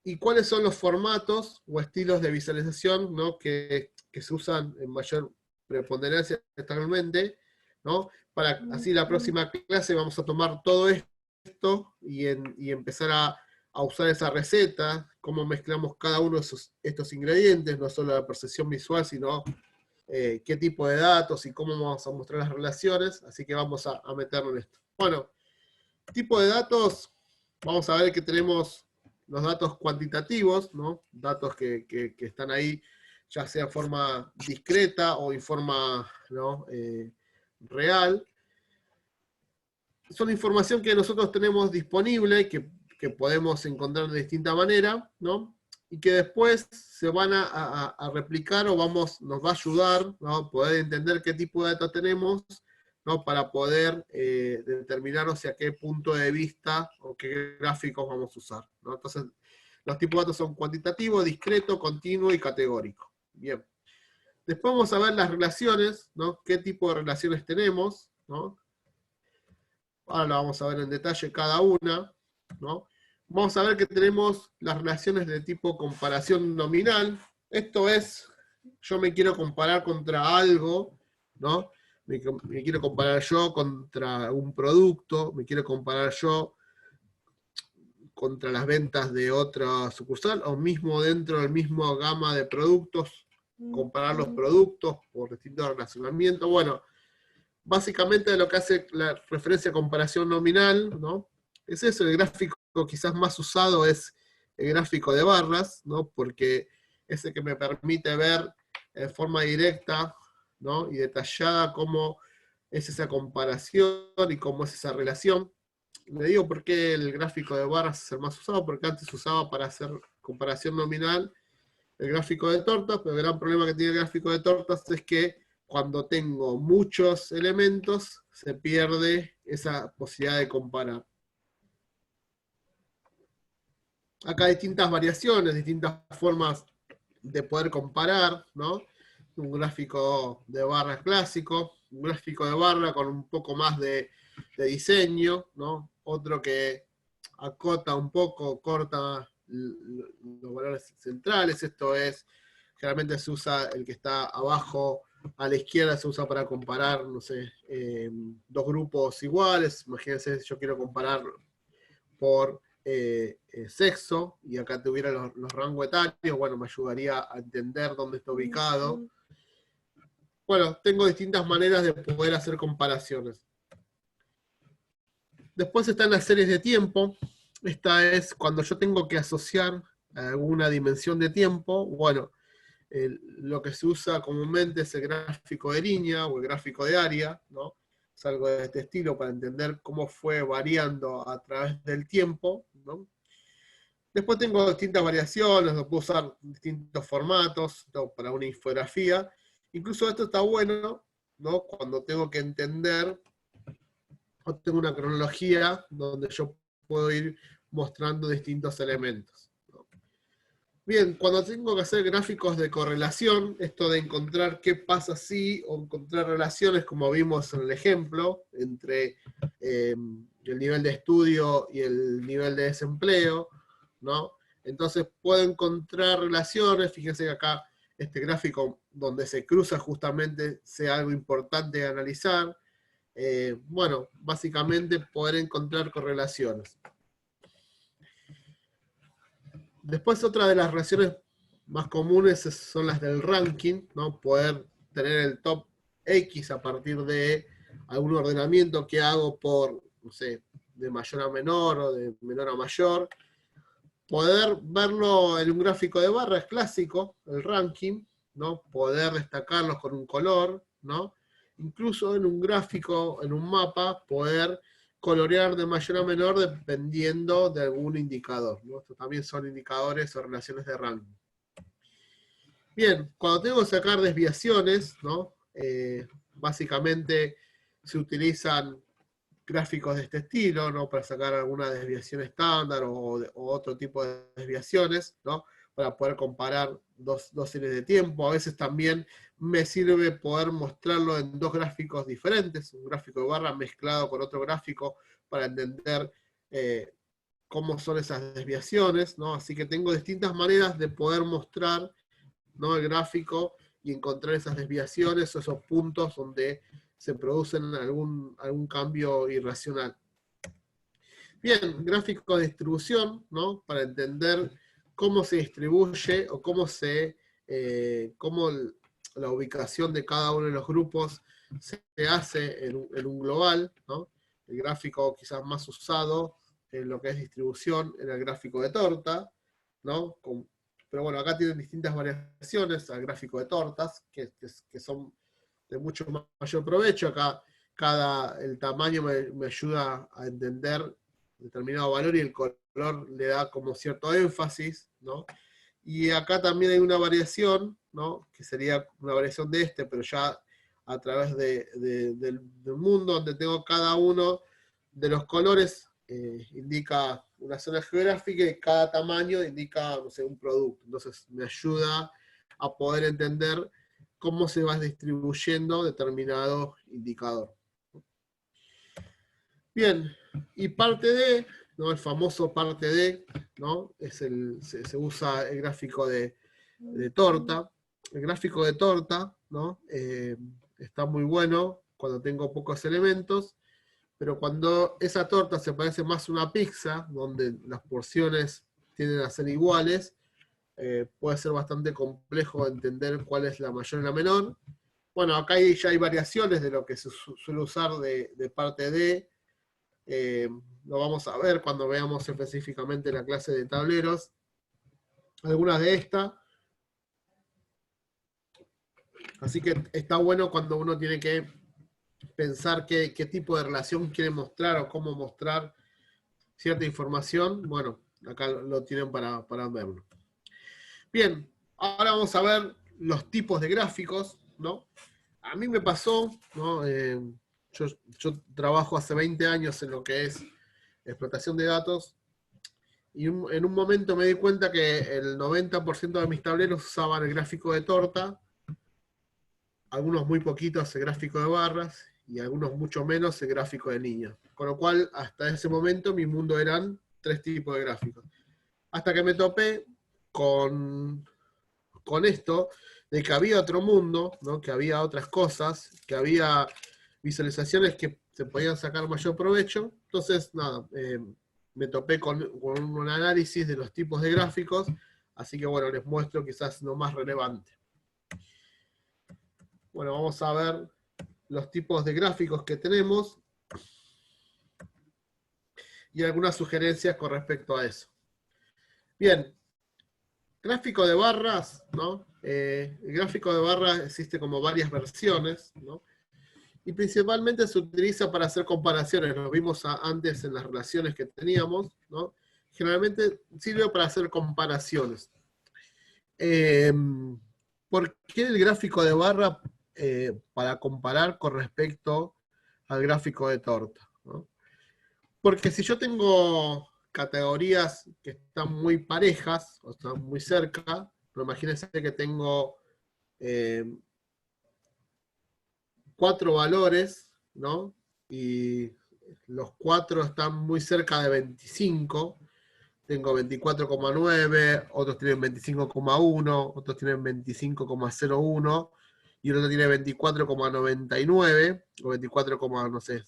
y cuáles son los formatos o estilos de visualización, ¿no? que se usan en mayor preponderancia actualmente, ¿no? Para así la próxima clase vamos a tomar todo esto y empezar a usar esa receta, cómo mezclamos cada uno de estos ingredientes, no solo la percepción visual, sino qué tipo de datos y cómo vamos a mostrar las relaciones, así que vamos a meternos en esto. Bueno, tipo de datos, vamos a ver que tenemos los datos cuantitativos, ¿no? Datos que están ahí ya sea en forma discreta o en forma, ¿no? Real. Son información que nosotros tenemos disponible, que podemos encontrar de distinta manera, ¿no? Y que después se van a replicar o nos va a ayudar, ¿no? Poder entender qué tipo de datos tenemos, ¿no? Para poder determinar hacia qué punto de vista o qué gráficos vamos a usar, ¿no? Entonces, los tipos de datos son cuantitativo, discreto, continuo y categórico. Bien. Después vamos a ver las relaciones, ¿no? ¿Qué tipo de relaciones tenemos, ¿no? Ahora la vamos a ver en detalle cada una, ¿no? Vamos a ver que tenemos las relaciones de tipo comparación nominal. Esto es, yo me quiero comparar contra algo, ¿no? Me quiero comparar yo contra un producto, me quiero comparar yo contra las ventas de otra sucursal, o mismo dentro del mismo gama de productos, comparar los productos por distintos relacionamientos. Bueno, básicamente lo que hace la referencia a comparación nominal, ¿no? Es eso, el gráfico quizás más usado es el gráfico de barras, ¿no? Porque es el que me permite ver en forma directa, ¿no? Y detallada cómo es esa comparación y cómo es esa relación. Le digo por qué el gráfico de barras es el más usado, porque antes se usaba para hacer comparación nominal el gráfico de tortas, pero el gran problema que tiene el gráfico de tortas es que cuando tengo muchos elementos, se pierde esa posibilidad de comparar. Acá hay distintas variaciones, distintas formas de poder comparar, ¿no? Un gráfico de barra clásico, un gráfico de barra con un poco más de diseño, ¿no? Otro que acota un poco, corta los valores centrales. Esto es, generalmente se usa el que está abajo a la izquierda, se usa para comparar, no sé, dos grupos iguales. Imagínense, yo quiero comparar por sexo, y acá tuviera los rangos etarios, bueno, me ayudaría a entender dónde está ubicado. Bueno, tengo distintas maneras de poder hacer comparaciones. Después están las series de tiempo. Esta es cuando yo tengo que asociar alguna dimensión de tiempo. Bueno, lo que se usa comúnmente es el gráfico de línea o el gráfico de área, ¿no? Es algo de este estilo para entender cómo fue variando a través del tiempo, ¿no? Después tengo distintas variaciones, puedo usar distintos formatos para una infografía. Incluso esto está bueno, ¿no? Cuando tengo que entender, o tengo una cronología donde yo puedo ir mostrando distintos elementos, ¿no? Bien, cuando tengo que hacer gráficos de correlación, esto de encontrar qué pasa si, o encontrar relaciones, como vimos en el ejemplo, entre el nivel de estudio y el nivel de desempleo, ¿no? Entonces puedo encontrar relaciones. Fíjense que acá este gráfico donde se cruza justamente sea algo importante de analizar. Bueno, básicamente poder encontrar correlaciones. Después otra de las relaciones más comunes son las del ranking, ¿no? Poder tener el top X a partir de algún ordenamiento que hago por, no sé, de mayor a menor o de menor a mayor. Poder verlo en un gráfico de barras clásico, el ranking, ¿no? Poder destacarlos con un color, ¿no? Incluso en un gráfico, en un mapa, poder colorear de mayor a menor dependiendo de algún indicador, ¿no? Estos también son indicadores o relaciones de ranking. Bien, cuando tengo que sacar desviaciones, ¿no? Básicamente se utilizan gráficos de este estilo, ¿no? Para sacar alguna desviación estándar o otro tipo de desviaciones, ¿no? Para poder comparar dos series de tiempo. A veces también me sirve poder mostrarlo en dos gráficos diferentes, un gráfico de barra mezclado con otro gráfico para entender cómo son esas desviaciones, ¿no? Así que tengo distintas maneras de poder mostrar, ¿no? El gráfico y encontrar esas desviaciones o esos puntos donde se producen algún cambio irracional. Bien, gráfico de distribución, ¿no? Para entender cómo se distribuye o cómo la ubicación de cada uno de los grupos se hace en un global, ¿no? El gráfico quizás más usado en lo que es distribución en el gráfico de torta, ¿no? pero bueno, acá tienen distintas variaciones al gráfico de tortas, que son de mucho mayor provecho. Acá el tamaño me ayuda a entender determinado valor y el color le da como cierto énfasis, ¿no? Y acá también hay una variación, ¿no? Que sería una variación de pero ya a través del mundo, donde tengo cada uno de los colores, indica una zona geográfica y cada tamaño indica, no sé, un producto. Entonces me ayuda a poder entender cómo se va distribuyendo determinado indicador. Bien, y parte D, ¿no? El famoso parte D, ¿no? Se usa el gráfico de torta. El gráfico de torta, ¿no? Está muy bueno cuando tengo pocos elementos, pero cuando esa torta se parece más a una pizza, donde las porciones tienden a ser iguales, puede ser bastante complejo entender cuál es la mayor y la menor. Bueno, acá ya hay variaciones de lo que se suele usar de parte D. Lo vamos a ver cuando veamos específicamente la clase de tableros. Algunas de estas. Así que está bueno cuando uno tiene que pensar qué tipo de relación quiere mostrar o cómo mostrar cierta información. Bueno, acá lo tienen para verlo. Bien, ahora vamos a ver los tipos de gráficos, ¿no? A mí me pasó, ¿no? Yo trabajo hace 20 años en lo que es explotación de datos, y en un momento me di cuenta que el 90% de mis tableros usaban el gráfico de torta, algunos muy poquitos el gráfico de barras, y algunos mucho menos el gráfico de línea. Con lo cual, hasta ese momento, mi mundo eran 3 tipos de gráficos. Hasta que me topé con esto, de que había otro mundo, ¿no? Que había otras cosas, que había visualizaciones que se podían sacar mayor provecho. Entonces, nada, me topé con un análisis de los tipos de gráficos, así que bueno, les muestro quizás lo más relevante. Bueno, vamos a ver los tipos de gráficos que tenemos y algunas sugerencias con respecto a eso. Bien, gráfico de barras, ¿no? El gráfico de barras existe como varias versiones, ¿no? Y principalmente se utiliza para hacer comparaciones. Lo vimos antes en las relaciones que teníamos, ¿no? Generalmente sirve para hacer comparaciones. ¿Por qué el gráfico de barra para comparar con respecto al gráfico de torta, ¿no? Porque si yo tengo categorías que están muy parejas, o están muy cerca, pero imagínense que tengo 4 valores, ¿no? Y los 4 están muy cerca de 25. Tengo 24,9, otros tienen 25,1, otros tienen 25,01, y el otro tiene 24,99, o 24, no sé,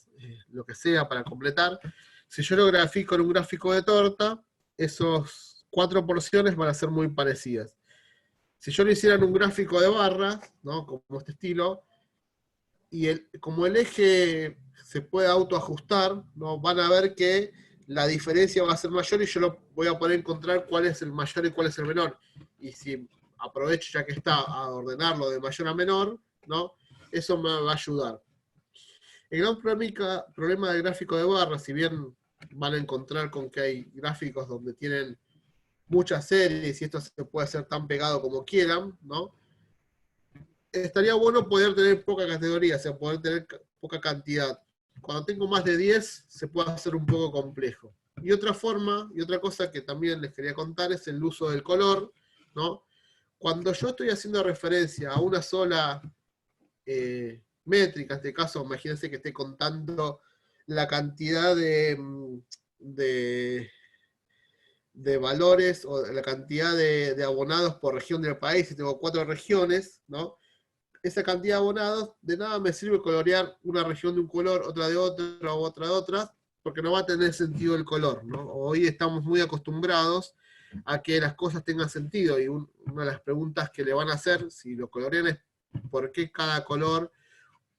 lo que sea para completar. Si yo lo grafico en un gráfico de torta, esos 4 porciones van a ser muy parecidas. Si yo lo hiciera en un gráfico de barras, ¿no? Como este estilo, y como el eje se puede autoajustar, ¿no? Van a ver que la diferencia va a ser mayor y yo lo voy a poder encontrar cuál es el mayor y cuál es el menor. Y si aprovecho ya que está a ordenarlo de mayor a menor, ¿no? Eso me va a ayudar. El gran problema del gráfico de barras, si bien van a encontrar con que hay gráficos donde tienen muchas series y esto se puede hacer tan pegado como quieran, ¿no? Estaría bueno poder tener poca categoría, o sea, poder tener poca cantidad. Cuando tengo más de 10, se puede hacer un poco complejo. Y otra forma, y otra cosa que también les quería contar es el uso del color, ¿no? Cuando yo estoy haciendo referencia a una sola métrica, en este caso, imagínense que esté contando la cantidad de valores o la cantidad de abonados por región del país, y tengo 4 regiones, ¿no? Esa cantidad de abonados, de nada me sirve colorear una región de un color, otra de otra de otra, porque no va a tener sentido el color, ¿no? Hoy estamos muy acostumbrados a que las cosas tengan sentido, y una de las preguntas que le van a hacer, si lo colorean, es por qué cada color,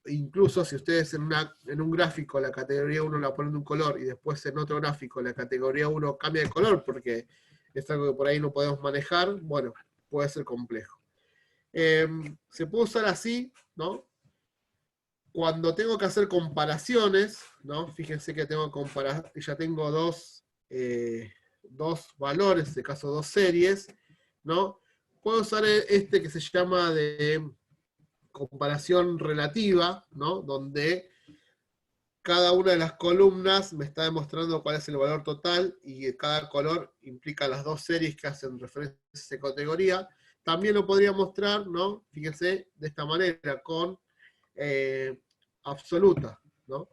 incluso si ustedes en un gráfico la categoría 1 la ponen de un color, y después en otro gráfico la categoría 1 cambia de color, porque es algo que por ahí no podemos manejar, bueno, puede ser complejo. Se puede usar así, ¿no? Cuando tengo que hacer comparaciones, ¿no? Fíjense que ya tengo dos valores, en este caso dos series, ¿no? Puedo usar este que se llama de comparación relativa, ¿no? Donde cada una de las columnas me está demostrando cuál es el valor total y cada color implica las dos series que hacen referencia a esa categoría. También lo podría mostrar, ¿no? Fíjense, de esta manera, con absoluta, ¿no?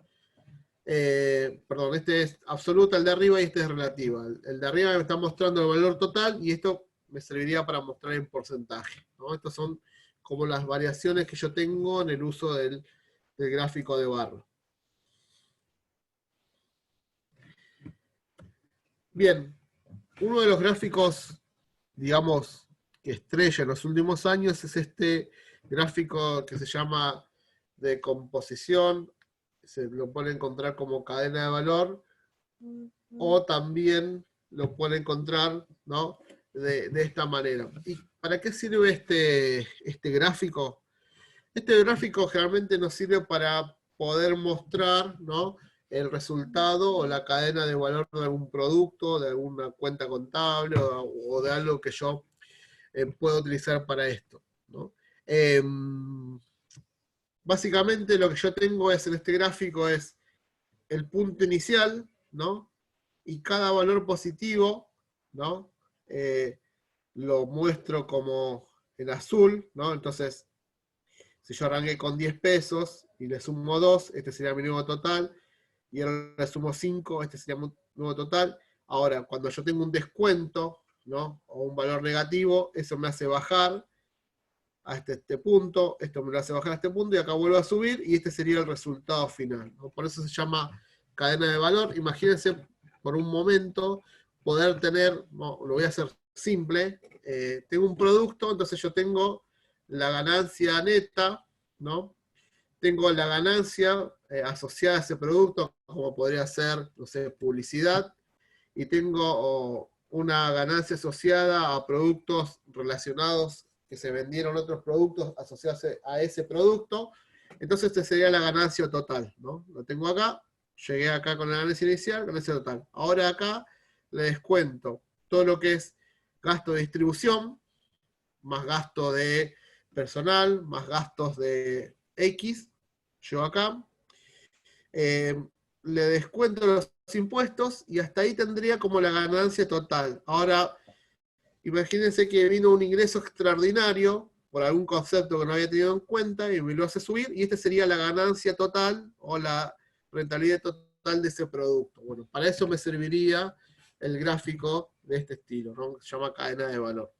Perdón, este es absoluta el de arriba y este es relativa. El de arriba me está mostrando el valor total y esto me serviría para mostrar en porcentaje, ¿no? Estas son como las variaciones que yo tengo en el uso del gráfico de barra. Bien, uno de los gráficos, digamos, que estrella en los últimos años es este gráfico que se llama de composición, se lo puede encontrar como cadena de valor, o también lo puede encontrar, ¿no? de esta manera. ¿Y para qué sirve este gráfico? Este gráfico generalmente nos sirve para poder mostrar, ¿no? el resultado o la cadena de valor de algún producto, de alguna cuenta contable o de algo que yo puedo utilizar para esto, ¿no? Básicamente lo que yo tengo en este gráfico es el punto inicial, ¿no? Y cada valor positivo, ¿no? Lo muestro como en azul, ¿no? Entonces, si yo arranqué con 10 pesos y le sumo 2, este sería mi nuevo total, y ahora le sumo 5, este sería mi nuevo total. Ahora, cuando yo tengo un descuento, ¿no? O un valor negativo, eso me hace bajar hasta este punto, esto me lo hace bajar a este punto, y acá vuelvo a subir, y este sería el resultado final, ¿no? Por eso se llama cadena de valor. Imagínense por un momento poder tener, no, lo voy a hacer simple, tengo un producto, entonces yo tengo la ganancia neta, ¿no? Tengo la ganancia asociada a ese producto, como podría ser, no sé, publicidad, y tengo una ganancia asociada a productos relacionados que se vendieron otros productos asociados a ese producto. Entonces esta sería la ganancia total, ¿no? Lo tengo acá, llegué acá con la ganancia inicial, ganancia total. Ahora acá le descuento todo lo que es gasto de distribución, más gasto de personal, más gastos de X, yo acá, le descuento los impuestos y hasta ahí tendría como la ganancia total. Ahora, imagínense que vino un ingreso extraordinario por algún concepto que no había tenido en cuenta y me lo hace subir, y esta sería la ganancia total o la rentabilidad total de ese producto. Bueno, para eso me serviría el gráfico de este estilo, ¿no? Se llama cadena de valor.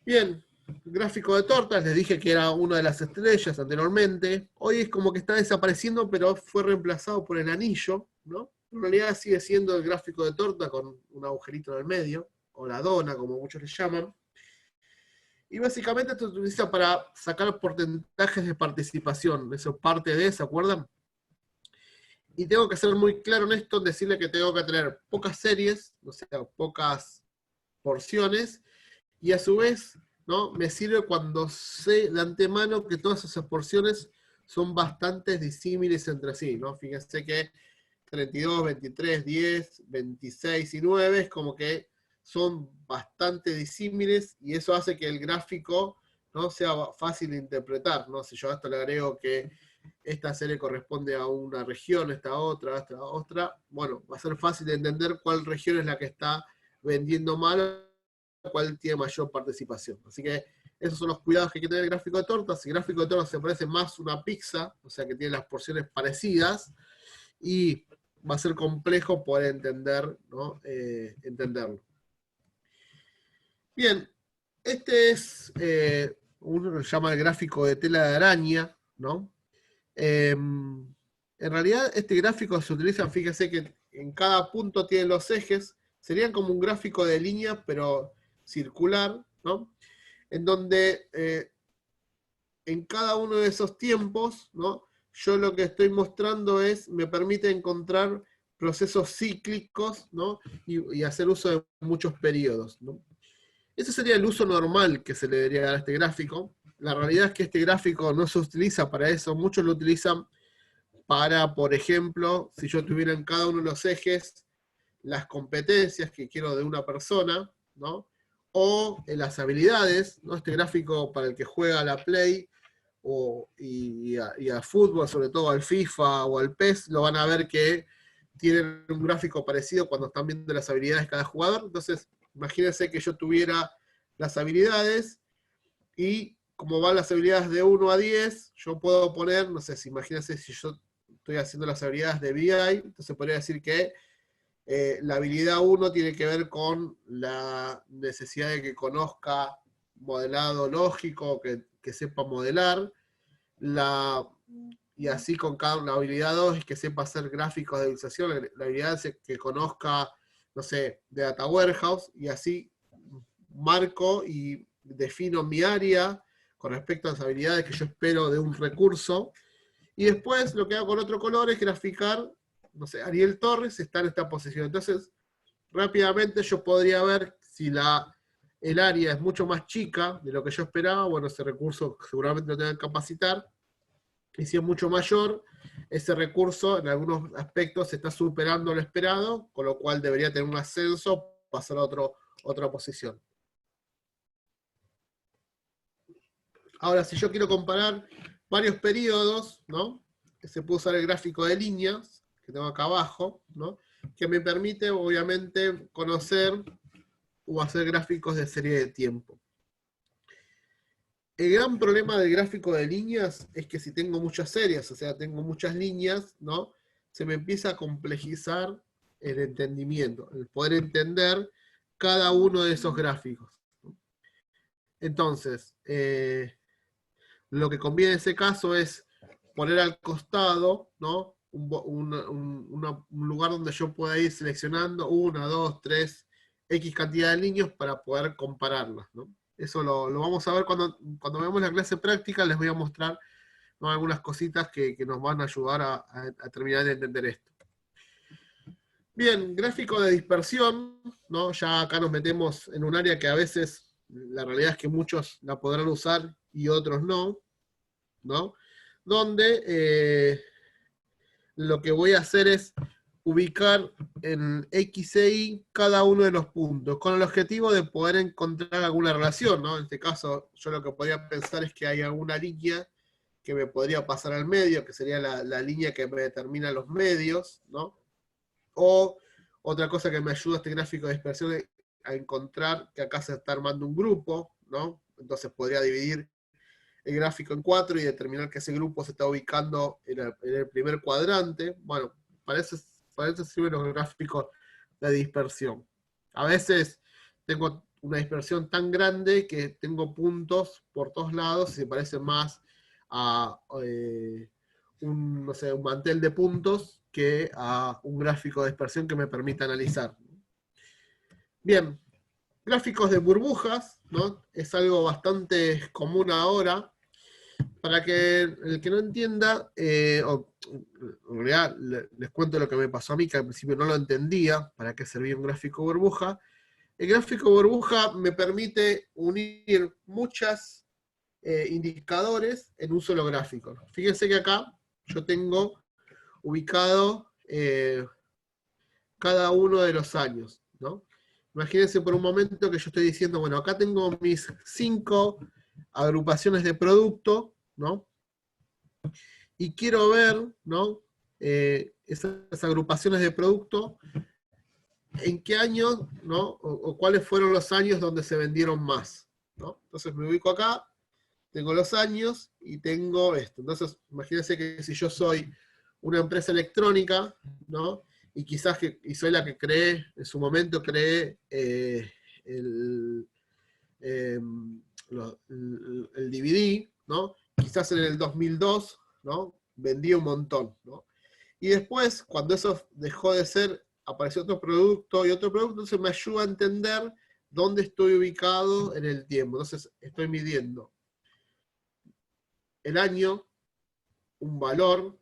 Bien, gráfico de tortas, les dije que era una de las estrellas anteriormente. Hoy es como que está desapareciendo, pero fue reemplazado por el anillo, ¿no? En realidad sigue siendo el gráfico de torta con un agujerito en el medio, o la dona, como muchos le llaman. Y básicamente esto se utiliza para sacar porcentajes de participación. Eso es parte de, ¿se acuerdan? Y tengo que ser muy claro en esto, decirle que tengo que tener pocas series, o sea, pocas porciones, y a su vez, ¿no? me sirve cuando sé de antemano que todas esas porciones son bastante disímiles entre sí, ¿no? Fíjense que 32, 23, 10, 26 y 9 es como que son bastante disímiles, y eso hace que el gráfico no sea fácil de interpretar, ¿no? Si yo a esto le agrego que esta serie corresponde a una región, esta otra, bueno, va a ser fácil de entender cuál región es la que está vendiendo mal, cuál tiene mayor participación. Así que esos son los cuidados que hay que tener el gráfico de tortas. El gráfico de tortas se parece más a una pizza, o sea que tiene las porciones parecidas, y va a ser complejo poder entender, ¿no? Entenderlo. Bien, este es uno que se llama el gráfico de tela de araña, ¿no? En realidad este gráfico se utiliza, fíjense que en cada punto tiene los ejes, serían como un gráfico de líneas, pero circular, ¿no? En donde en cada uno de esos tiempos, ¿no? yo lo que estoy mostrando me permite encontrar procesos cíclicos, ¿no? Y hacer uso de muchos periodos, ¿no? Ese sería el uso normal que se le debería dar a este gráfico. La realidad es que este gráfico no se utiliza para eso, muchos lo utilizan para, por ejemplo, si yo tuviera en cada uno de los ejes las competencias que quiero de una persona, ¿no? O en las habilidades, ¿no? Este gráfico para el que juega a la Play y a fútbol, sobre todo al FIFA o al PES, lo van a ver que tienen un gráfico parecido cuando están viendo las habilidades de cada jugador. Entonces, imagínense que yo tuviera las habilidades y como van las habilidades de 1 a 10, yo puedo poner, no sé, si imagínense si yo estoy haciendo las habilidades de BI, entonces podría decir que la habilidad 1 tiene que ver con la necesidad de que conozca modelado lógico, que sepa modelar, y así con cada una. La habilidad 2 es que sepa hacer gráficos de visualización, la habilidad es que conozca, no sé, de Data Warehouse, y así marco y defino mi área con respecto a las habilidades que yo espero de un recurso, y después lo que hago con otro color es graficar, no sé, Ariel Torres está en esta posición. Entonces, rápidamente yo podría ver si el área es mucho más chica de lo que yo esperaba, bueno, ese recurso seguramente lo tengo que capacitar, y si es mucho mayor, ese recurso en algunos aspectos está superando lo esperado, con lo cual debería tener un ascenso, pasar a otra posición. Ahora, si yo quiero comparar varios periodos, ¿no? Se puede usar el gráfico de líneas, que tengo acá abajo, ¿no? Que me permite, obviamente, conocer o hacer gráficos de serie de tiempo. El gran problema del gráfico de líneas es que si tengo muchas series, o sea, tengo muchas líneas, ¿no? Se me empieza a complejizar el entendimiento, el poder entender cada uno de esos gráficos. Entonces, lo que conviene en ese caso es poner al costado, ¿no? Un lugar donde yo pueda ir seleccionando 1, 2, 3, X cantidad de líneas para poder compararlas, ¿no? Eso lo vamos a ver cuando veamos la clase práctica, les voy a mostrar, ¿no? Algunas cositas que nos van a ayudar a terminar de entender esto. Bien, gráfico de dispersión, ¿no? Ya acá nos metemos en un área que a veces la realidad es que muchos la podrán usar y otros no, ¿no? Donde lo que voy a hacer es ubicar en X e Y cada uno de los puntos, con el objetivo de poder encontrar alguna relación, ¿no? En este caso, yo lo que podría pensar es que hay alguna línea que me podría pasar al medio, que sería la línea que me determina los medios, ¿no? O otra cosa que me ayuda este gráfico de dispersión es a encontrar que acá se está armando un grupo, ¿no? Entonces podría dividir el gráfico en 4 y determinar que ese grupo se está ubicando en el primer cuadrante. Bueno, para eso sirven los gráficos de dispersión. A veces tengo una dispersión tan grande que tengo puntos por todos lados y se parece más a no sé, un mantel de puntos que a un gráfico de dispersión que me permita analizar. Bien, gráficos de burbujas, ¿no? Es algo bastante común ahora. Para que el que no entienda, en realidad les cuento lo que me pasó a mí, que al principio no lo entendía, para qué servía un gráfico burbuja. El gráfico burbuja me permite unir muchos indicadores en un solo gráfico. Fíjense que acá yo tengo ubicado cada uno de los años, ¿no? Imagínense por un momento que yo estoy diciendo, bueno, acá tengo mis 5 agrupaciones de producto, ¿no? Y quiero ver, ¿no? Esas agrupaciones de producto, en qué año, ¿no? O cuáles fueron los años donde se vendieron más, ¿no? Entonces me ubico acá, tengo los años y tengo esto. Entonces, imagínense que si yo soy una empresa electrónica, ¿no? Y quizás y soy la que creé, en su momento creé el DVD, ¿no? Quizás en el 2002, ¿no? Vendí un montón, ¿no? Y después, cuando eso dejó de ser, apareció otro producto y otro producto, entonces me ayuda a entender dónde estoy ubicado en el tiempo. Entonces estoy midiendo el año, un valor,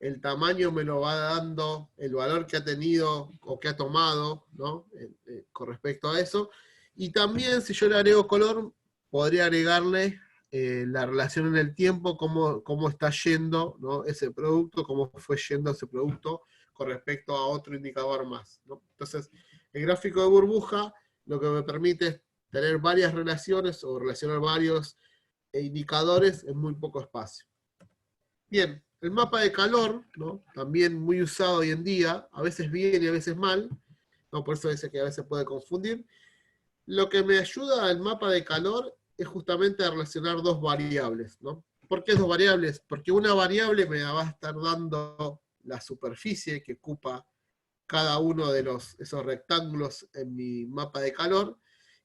el tamaño me lo va dando el valor que ha tenido o que ha tomado, ¿no? Con respecto a eso. Y también si yo le agrego color, podría agregarle la relación en el tiempo, cómo está yendo, ¿no? Ese producto, cómo fue yendo ese producto con respecto a otro indicador más, ¿no? Entonces, el gráfico de burbuja lo que me permite es tener varias relaciones o relacionar varios indicadores en muy poco espacio. Bien, el mapa de calor, ¿no? También muy usado hoy en día, a veces bien y a veces mal, ¿no? Por eso dice que a veces puede confundir. Lo que me ayuda al mapa de calor es justamente a relacionar dos variables, ¿no? ¿Por qué dos variables? Porque una variable me va a estar dando la superficie que ocupa cada uno de esos rectángulos en mi mapa de calor,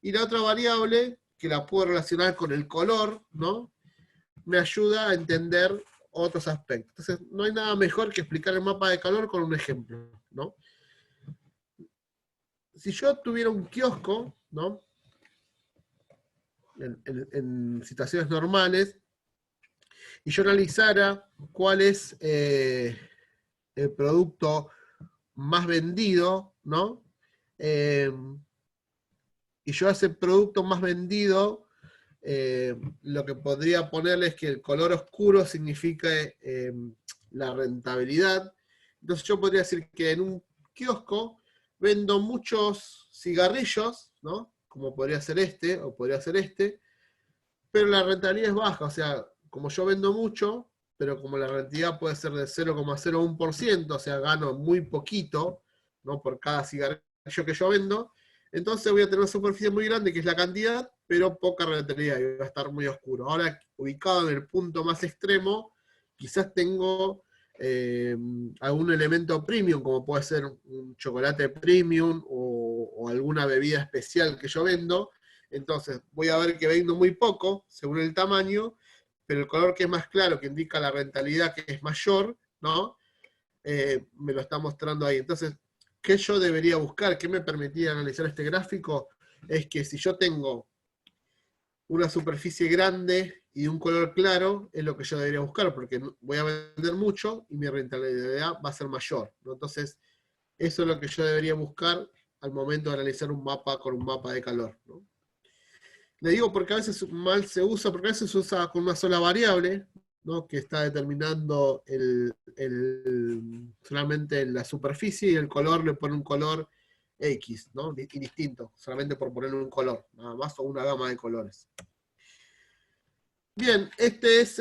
y la otra variable, que la puedo relacionar con el color, ¿no? Me ayuda a entender otros aspectos. Entonces, no hay nada mejor que explicar el mapa de calor con un ejemplo, ¿no? Si yo tuviera un kiosco, ¿no? En situaciones normales, y yo analizara cuál es el producto más vendido, ¿no? Y yo a ese producto más vendido, lo que podría ponerle es que el color oscuro significa la rentabilidad. Entonces yo podría decir que en un kiosco vendo muchos cigarrillos, ¿no? Como podría ser este, o podría ser este, pero la rentabilidad es baja, o sea, como yo vendo mucho, pero como la rentabilidad puede ser de 0,01%, o sea, gano muy poquito, ¿no? Por cada cigarrillo que yo vendo, entonces voy a tener una superficie muy grande, que es la cantidad, pero poca rentabilidad, y va a estar muy oscuro. Ahora, ubicado en el punto más extremo, quizás tengo algún elemento premium, como puede ser un chocolate premium o alguna bebida especial que yo vendo. Entonces, voy a ver que vendo muy poco, según el tamaño, pero el color que es más claro, que indica la rentabilidad que es mayor, ¿no? Me lo está mostrando ahí. Entonces, ¿qué yo debería buscar? ¿Qué me permitiría analizar este gráfico? Es que si yo tengo una superficie grande y un color claro, es lo que yo debería buscar, porque voy a vender mucho y mi rentabilidad va a ser mayor, ¿no? Entonces, eso es lo que yo debería buscar al momento de analizar un mapa con un mapa de calor, ¿no? Le digo porque a veces mal se usa, porque a veces se usa con una sola variable, ¿no? Que está determinando solamente la superficie, y el color le pone un color X, ¿no? Indistinto, solamente por ponerle un color, nada más, o una gama de colores. Bien, este es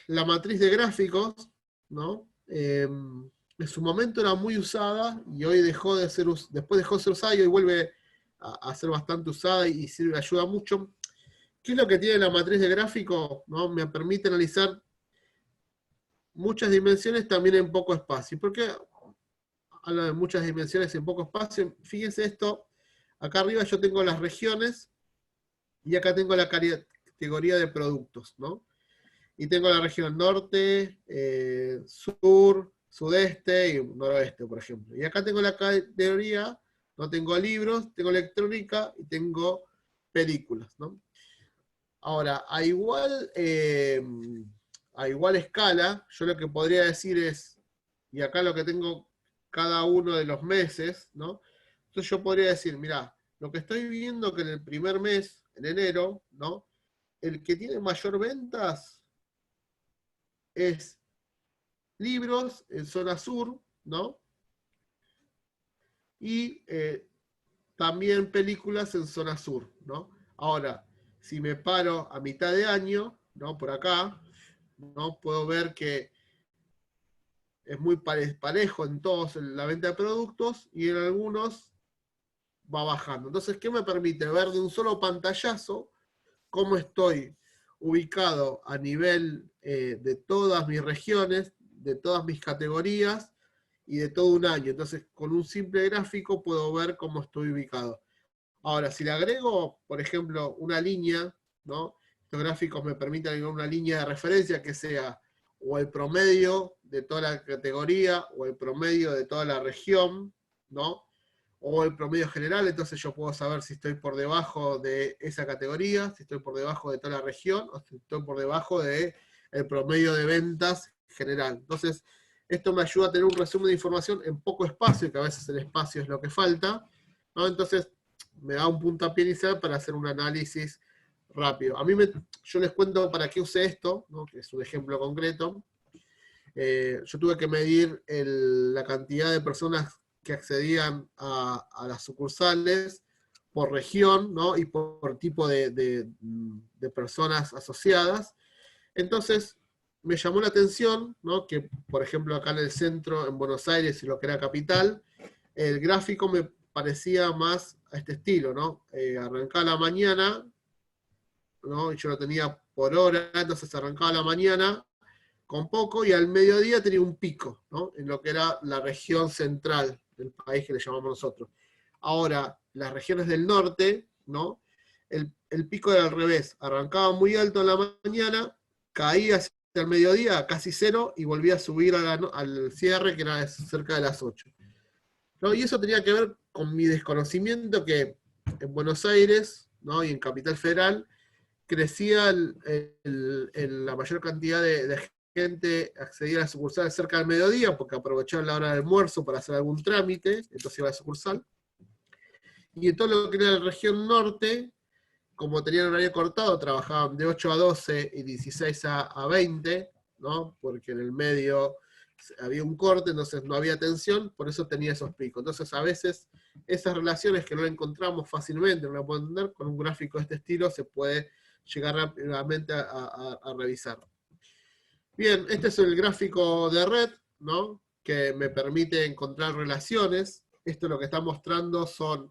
la matriz de gráficos, ¿no? En su momento era muy usada y hoy después dejó de ser usada y hoy vuelve a ser bastante usada y sirve, ayuda mucho. ¿Qué es lo que tiene la matriz de gráfico? ¿No? Me permite analizar muchas dimensiones también en poco espacio. ¿Por qué hablo de muchas dimensiones en poco espacio? Fíjense esto, acá arriba yo tengo las regiones y acá tengo la categoría de productos, ¿no? Y tengo la región norte, sur, sudeste y noroeste, por ejemplo. Y acá tengo la categoría, no tengo libros, tengo electrónica y tengo películas, ¿no? Ahora, a igual escala, yo lo que podría decir es, y acá lo que tengo cada uno de los meses, ¿no? Entonces yo podría decir, mira, lo que estoy viendo que en el primer mes, en enero, ¿no? El que tiene mayor ventas es libros en zona sur, ¿no? Y también películas en zona sur, ¿no? Ahora, si me paro a mitad de año, ¿no? Por acá, ¿no? Puedo ver que es muy parejo en todos la venta de productos y en algunos va bajando. Entonces, ¿qué me permite? Ver de un solo pantallazo cómo estoy ubicado a nivel de todas mis regiones, de todas mis categorías y de todo un año. Entonces, con un simple gráfico puedo ver cómo estoy ubicado. Ahora, si le agrego, por ejemplo, una línea, ¿no? Estos gráficos me permiten agregar una línea de referencia que sea o el promedio de toda la categoría, o el promedio de toda la región, ¿no? O el promedio general, entonces yo puedo saber si estoy por debajo de esa categoría, si estoy por debajo de toda la región, o si estoy por debajo del promedio de ventas general. Entonces, Esto me ayuda a tener un resumen de información en poco espacio, que a veces el espacio es lo que falta, ¿no? Entonces me da un puntapié inicial para hacer un análisis rápido. Yo les cuento para qué usé esto, ¿no? Que es un ejemplo concreto. Yo tuve que medir la cantidad de personas que accedían a las sucursales por región, ¿no? Y por tipo de personas asociadas. Entonces, me llamó la atención, ¿no? Que, por ejemplo, acá en el centro, en Buenos Aires, y lo que era capital, el gráfico me parecía más a este estilo, ¿no? Arrancaba la mañana, ¿no? Y yo lo tenía por hora, entonces arrancaba la mañana con poco, y al mediodía tenía un pico, ¿no? En lo que era la región central del país que le llamamos nosotros. Ahora, las regiones del norte, ¿no? El pico era al revés, arrancaba muy alto en la mañana, caía hacia el mediodía, casi cero, y volvía a subir al cierre, que era cerca de las 8. ¿No? Y eso tenía que ver con mi desconocimiento que en Buenos Aires, ¿no? Y en Capital Federal, crecía la mayor cantidad de gente accedía a las sucursales cerca del mediodía, porque aprovechaban la hora del almuerzo para hacer algún trámite, entonces iba a la sucursal. Y en todo lo que era la región norte, como tenían horario cortado, trabajaban de 8 a 12 y 16 a 20, ¿no? Porque en el medio había un corte, entonces no había tensión, por eso tenía esos picos. Entonces a veces esas relaciones que no encontramos fácilmente, no la puedo entender, con un gráfico de este estilo se puede llegar rápidamente a revisar. Bien, este es el gráfico de red, ¿no? Que me permite encontrar relaciones. Esto lo que está mostrando son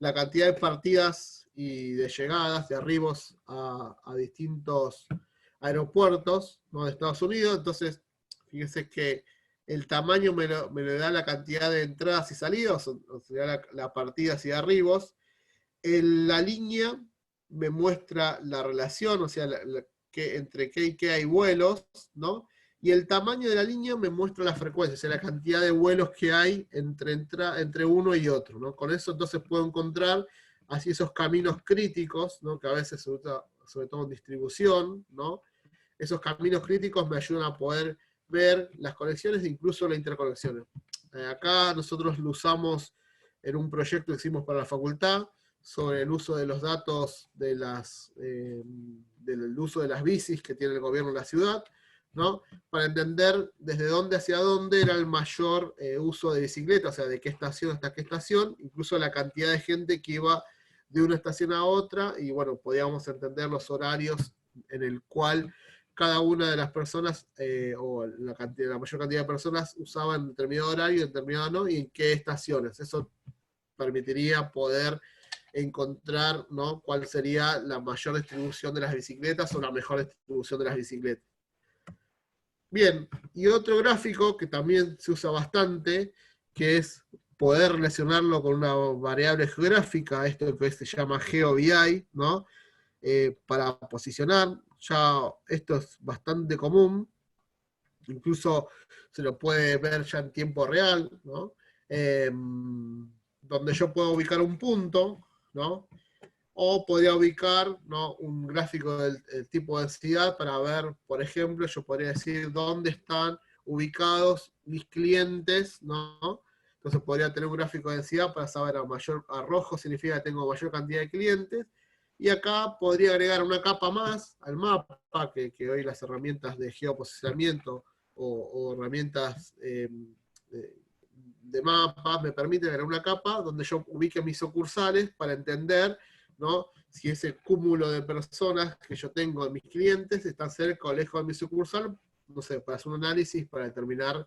la cantidad de partidas y de llegadas, de arribos a distintos aeropuertos, ¿no? De Estados Unidos. Entonces, fíjense que el tamaño me lo da la cantidad de entradas y salidas, o sea, la partidas y arribos. La línea me muestra la relación, o sea, que entre qué y qué hay vuelos, ¿no? Y el tamaño de la línea me muestra la frecuencia, o sea, la cantidad de vuelos que hay entre uno y otro, ¿no? Con eso entonces puedo encontrar así esos caminos críticos, ¿no? Que a veces se usa, sobre todo en distribución, ¿no? Esos caminos críticos me ayudan a poder ver las conexiones e incluso las interconexiones. Acá nosotros lo usamos en un proyecto que hicimos para la facultad, sobre el uso de los datos del uso de las bicis que tiene el gobierno de la ciudad, ¿no? Para entender desde dónde hacia dónde era el mayor uso de bicicleta, o sea, de qué estación hasta qué estación, incluso la cantidad de gente que iba de una estación a otra, y bueno, podíamos entender los horarios en el cual cada una de las personas, o la mayor cantidad de personas, usaban determinado horario, determinado no, y en qué estaciones. Eso permitiría poder encontrar, ¿no? Cuál sería la mayor distribución de las bicicletas o la mejor distribución de las bicicletas. Bien, y otro gráfico que también se usa bastante, que es poder relacionarlo con una variable geográfica, esto que se llama GeoBI, ¿no? Para posicionar. Ya esto es bastante común, incluso se lo puede ver ya en tiempo real, ¿no? Donde yo puedo ubicar un punto, ¿no? O podría ubicar, ¿no? Un gráfico del tipo de densidad para ver, por ejemplo, yo podría decir dónde están ubicados mis clientes, ¿no? Entonces podría tener un gráfico de densidad para saber a rojo significa que tengo mayor cantidad de clientes, y acá podría agregar una capa más al mapa, que hoy las herramientas de geoposicionamiento o herramientas de mapas me permiten agregar una capa donde yo ubique mis sucursales para entender, ¿no? Si ese cúmulo de personas que yo tengo de mis clientes están cerca o lejos de mi sucursal, no sé, para hacer un análisis para determinar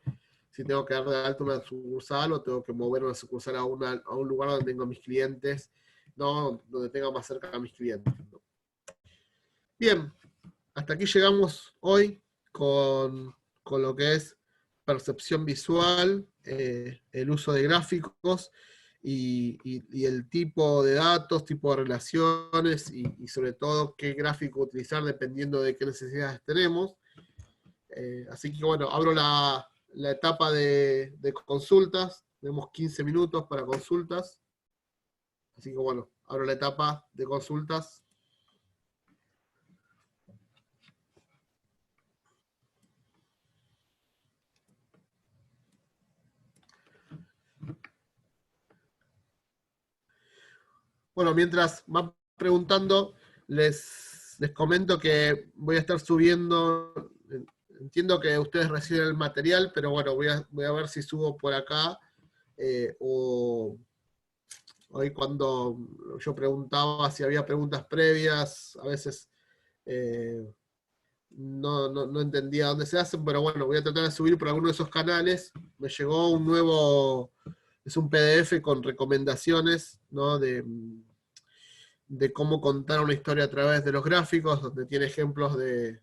si tengo que dar de alta una sucursal o tengo que mover una sucursal a un lugar donde tengo mis clientes, ¿no? Donde tenga más cerca a mis clientes, ¿no? Bien, hasta aquí llegamos hoy con lo que es percepción visual, el uso de gráficos y el tipo de datos, tipo de relaciones y sobre todo qué gráfico utilizar dependiendo de qué necesidades tenemos. Así que bueno, abro la etapa de consultas. Tenemos 15 minutos para consultas. Así que bueno, abro la etapa de consultas. Bueno, mientras van preguntando, les comento que voy a estar subiendo, entiendo que ustedes reciben el material, pero bueno, voy a ver si subo por acá, o hoy cuando yo preguntaba si había preguntas previas, a veces no entendía dónde se hacen, pero bueno, voy a tratar de subir por alguno de esos canales. Me llegó un nuevo, es un PDF con recomendaciones, ¿no? De cómo contar una historia a través de los gráficos, donde tiene ejemplos de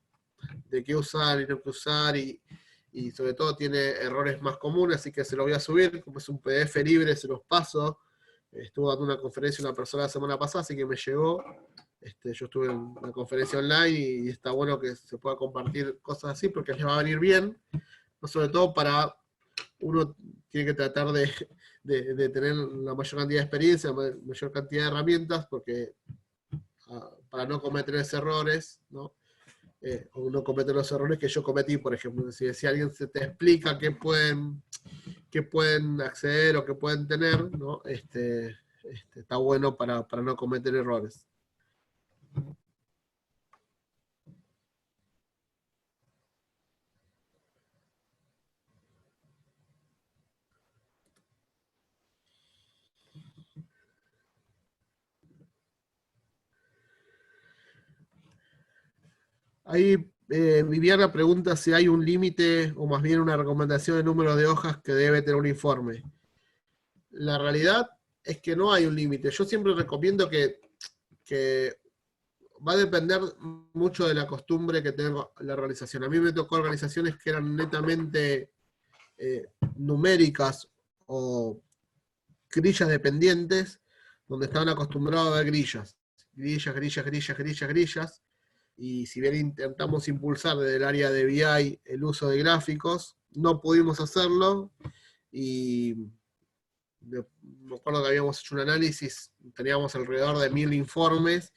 qué usar y no qué usar, y sobre todo tiene errores más comunes, así que se lo voy a subir, como es un PDF libre, se los paso. Estuvo dando una conferencia una persona la semana pasada, así que me llegó. Yo estuve en una conferencia online y está bueno que se pueda compartir cosas así, porque les va a venir bien, no sobre todo para uno tiene que tratar de tener la mayor cantidad de experiencia, la mayor cantidad de herramientas, porque para no cometer esos errores, ¿no? O no cometer los errores que yo cometí, por ejemplo. Si alguien se te explica qué pueden acceder o qué pueden tener, ¿no? Está bueno para no cometer errores. Ahí Viviana pregunta si hay un límite o más bien una recomendación de número de hojas que debe tener un informe. La realidad es que no hay un límite. Yo siempre recomiendo que va a depender mucho de la costumbre que tenga la organización. A mí me tocó organizaciones que eran netamente numéricas o grillas dependientes, donde estaban acostumbrados a ver grillas. Grillas, grillas, grillas, grillas, grillas. Y si bien intentamos impulsar desde el área de BI el uso de gráficos, no pudimos hacerlo. Y me acuerdo que habíamos hecho un análisis, teníamos alrededor de 1000 informes,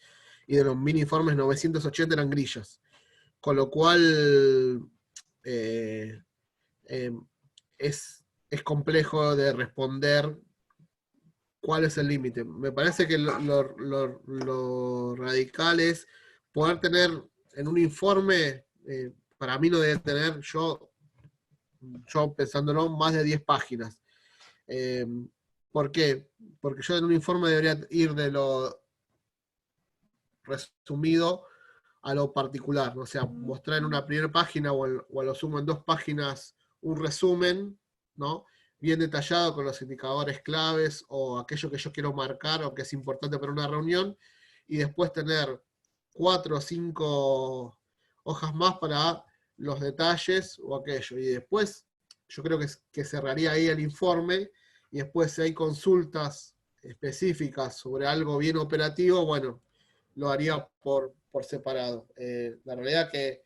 y de los 1000 informes, 980 eran grillas. Con lo cual eh, eh, es complejo de responder cuál es el límite. Me parece que lo radical es poder tener en un informe, para mí no debe tener, yo pensándolo, más de 10 páginas. Eh, ¿Por qué? Porque yo en un informe debería ir de lo resumido a lo particular, o sea, mostrar en una primera página o a lo sumo en 2 páginas un resumen, ¿no? Bien detallado con los indicadores claves o aquello que yo quiero marcar o que es importante para una reunión, y después tener 4 o 5 hojas más para los detalles o aquello. Y después yo creo que cerraría ahí el informe, y después si hay consultas específicas sobre algo bien operativo, bueno, lo haría por separado. La realidad que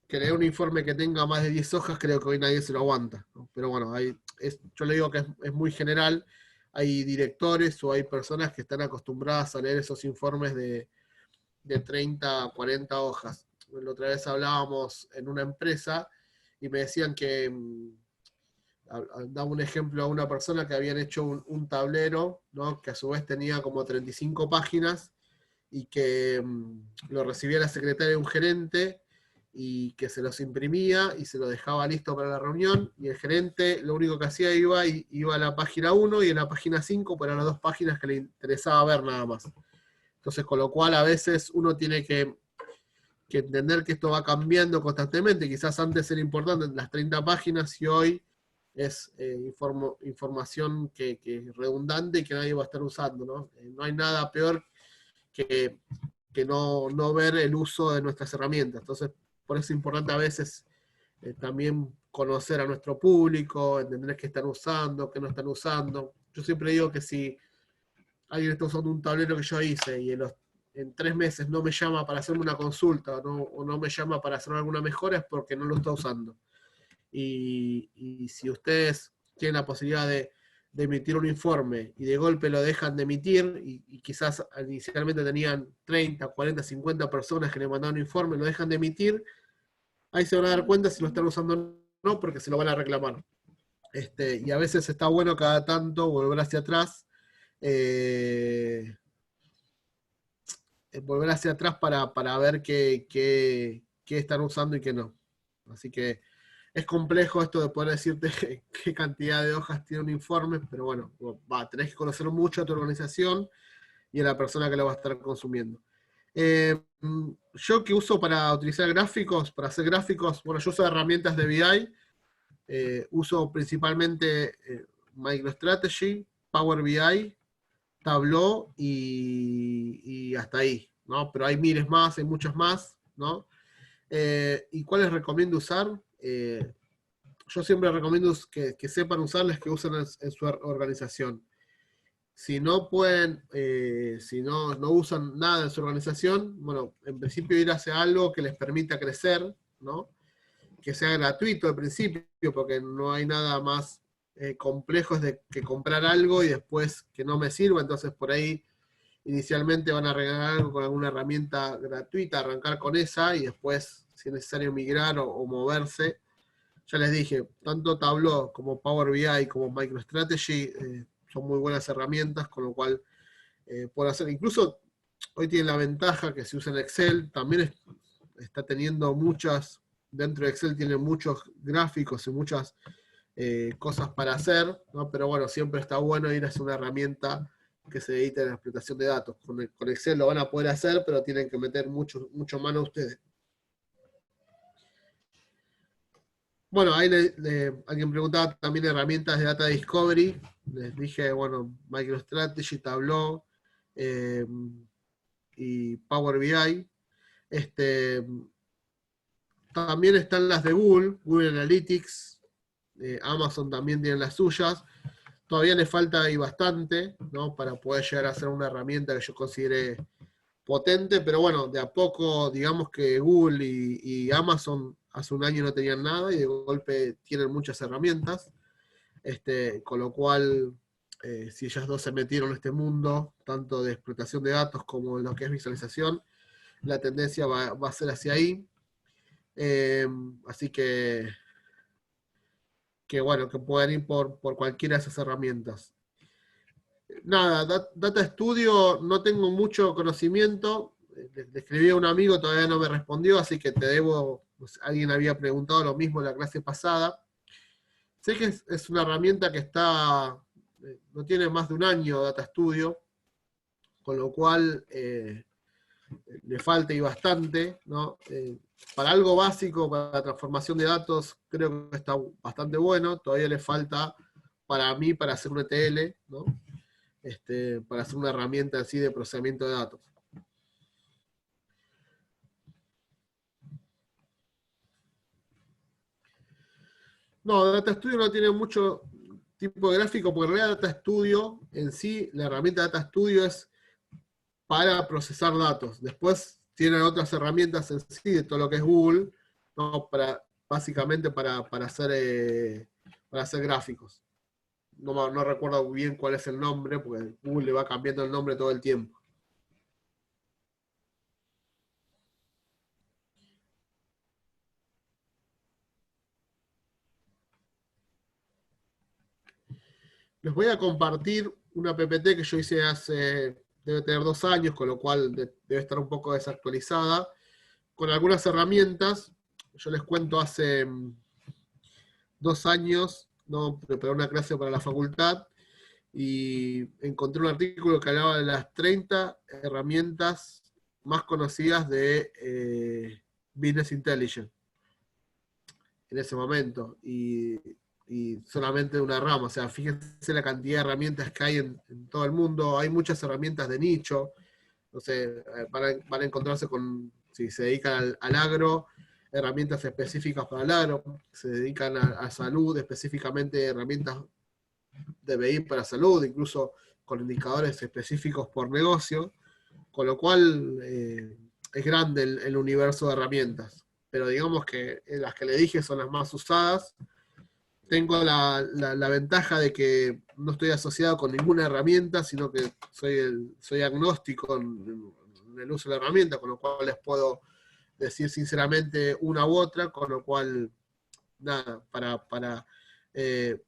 leer un informe que tenga más de 10 hojas, creo que hoy nadie se lo aguanta, ¿no? Pero bueno, yo le digo que es muy general. Hay directores o hay personas que están acostumbradas a leer esos informes de 30 a 40 hojas. La otra vez hablábamos en una empresa y me decían que, daba un ejemplo a una persona que habían hecho un tablero, ¿no? Que a su vez tenía como 35 páginas, y que lo recibía la secretaria de un gerente, y que se los imprimía y se lo dejaba listo para la reunión, y el gerente lo único que hacía iba a la página 1 y en la página 5, para las 2 páginas que le interesaba ver nada más. Entonces, con lo cual a veces uno tiene que entender que esto va cambiando constantemente. Quizás antes era importante las 30 páginas y hoy es información que es redundante y que nadie va a estar usando, ¿no? No hay nada peor que, que no ver el uso de nuestras herramientas. Entonces, por eso es importante a veces también conocer a nuestro público, entender qué están usando, qué no están usando. Yo siempre digo que si alguien está usando un tablero que yo hice y en 3 meses no me llama para hacerme una consulta, o no me llama para hacer alguna mejora, es porque no lo está usando. Y si ustedes tienen la posibilidad de emitir un informe y de golpe lo dejan de emitir, y quizás inicialmente tenían 30, 40, 50 personas que le mandaron un informe, lo dejan de emitir, ahí se van a dar cuenta si lo están usando o no, porque se lo van a reclamar. Y a veces está bueno cada tanto volver hacia atrás, volver hacia atrás para ver qué están usando y qué no. Así que es complejo esto de poder decirte qué cantidad de hojas tiene un informe, pero bueno, tenés que conocer mucho a tu organización y a la persona que lo va a estar consumiendo. Yo que uso para utilizar gráficos, para hacer gráficos, bueno, yo uso herramientas de BI, uso principalmente MicroStrategy, Power BI, Tableau y hasta ahí, ¿no? Pero hay miles más, hay muchas más, ¿no? ¿Y cuáles recomiendo usar? Yo siempre recomiendo que sepan usarlas, que usen en su organización. Si no pueden, si no usan nada en su organización, bueno, en principio ir hacia algo que les permita crecer, ¿no? Que sea gratuito al principio, porque no hay nada más complejo que comprar algo y después que no me sirva, entonces por ahí inicialmente van a regalar algo con alguna herramienta gratuita, arrancar con esa y después, si es necesario migrar o moverse. Ya les dije, tanto Tableau como Power BI como MicroStrategy son muy buenas herramientas, con lo cual puedo hacer, incluso hoy tienen la ventaja que si usan Excel, también está teniendo muchas, dentro de Excel tiene muchos gráficos y muchas cosas para hacer, ¿no? Pero bueno, siempre está bueno ir hacia una herramienta que se dedique a la explotación de datos. Con Excel lo van a poder hacer, pero tienen que meter mucho mano ustedes. Bueno, ahí alguien preguntaba también herramientas de Data Discovery. Les dije, bueno, MicroStrategy, Tableau y Power BI. También están las de Google, Google Analytics, Amazon también tiene las suyas. Todavía le falta ahí bastante, ¿no? Para poder llegar a ser una herramienta que yo considere potente, pero bueno, de a poco, digamos que Google y Amazon hace un año no tenían nada y de golpe tienen muchas herramientas, con lo cual, si ellas dos se metieron en este mundo, tanto de explotación de datos como en lo que es visualización, la tendencia va a ser hacia ahí. Así que bueno, que puedan ir por cualquiera de esas herramientas. Nada, Data Studio no tengo mucho conocimiento. Le escribí a un amigo, todavía no me respondió, así que te debo, pues, alguien había preguntado lo mismo en la clase pasada. Sé que es una herramienta que no tiene más de un año Data Studio, con lo cual le falta y bastante, ¿no? Para algo básico, para la transformación de datos, creo que está bastante bueno. Todavía le falta para mí para hacer un ETL, ¿no? Para hacer una herramienta así de procesamiento de datos. No, Data Studio no tiene mucho tipo de gráfico, porque en realidad Data Studio en sí, la herramienta Data Studio es para procesar datos. Después tienen otras herramientas en sí, de todo lo que es Google, ¿no? Básicamente para hacer gráficos. No recuerdo bien cuál es el nombre, porque Google le va cambiando el nombre todo el tiempo. Les voy a compartir una PPT que yo hice debe tener 2 años, con lo cual debe estar un poco desactualizada, con algunas herramientas. Yo les cuento hace 2 años, ¿no? Preparé una clase para la facultad y encontré un artículo que hablaba de las 30 herramientas más conocidas de Business Intelligence en ese momento. Y solamente una rama, o sea, fíjense la cantidad de herramientas que hay en todo el mundo. Hay muchas herramientas de nicho, no sé, van a encontrarse con, si se dedican al agro, herramientas específicas para el agro, se dedican a salud, específicamente herramientas de BI para salud, incluso con indicadores específicos por negocio, con lo cual es grande el universo de herramientas. Pero digamos que las que le dije son las más usadas. Tengo la ventaja de que no estoy asociado con ninguna herramienta, sino que soy agnóstico en el uso de la herramienta, con lo cual les puedo decir sinceramente una u otra, con lo cual, nada, para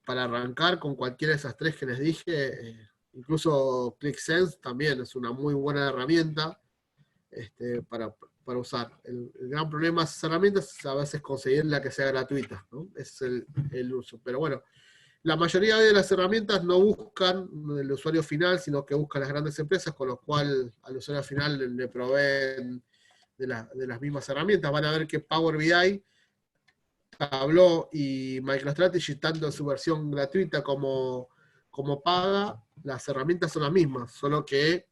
arrancar con cualquiera de esas tres que les dije, incluso ClickSense también es una muy buena herramienta, para usar. El gran problema de esas herramientas es a veces conseguir la que sea gratuita, ¿no? Ese es el uso. Pero bueno, la mayoría de las herramientas no buscan el usuario final, sino que buscan las grandes empresas, con lo cual al usuario final le proveen de las mismas herramientas. Van a ver que Power BI, Tableau y MicroStrategy, tanto en su versión gratuita como paga, las herramientas son las mismas, solo que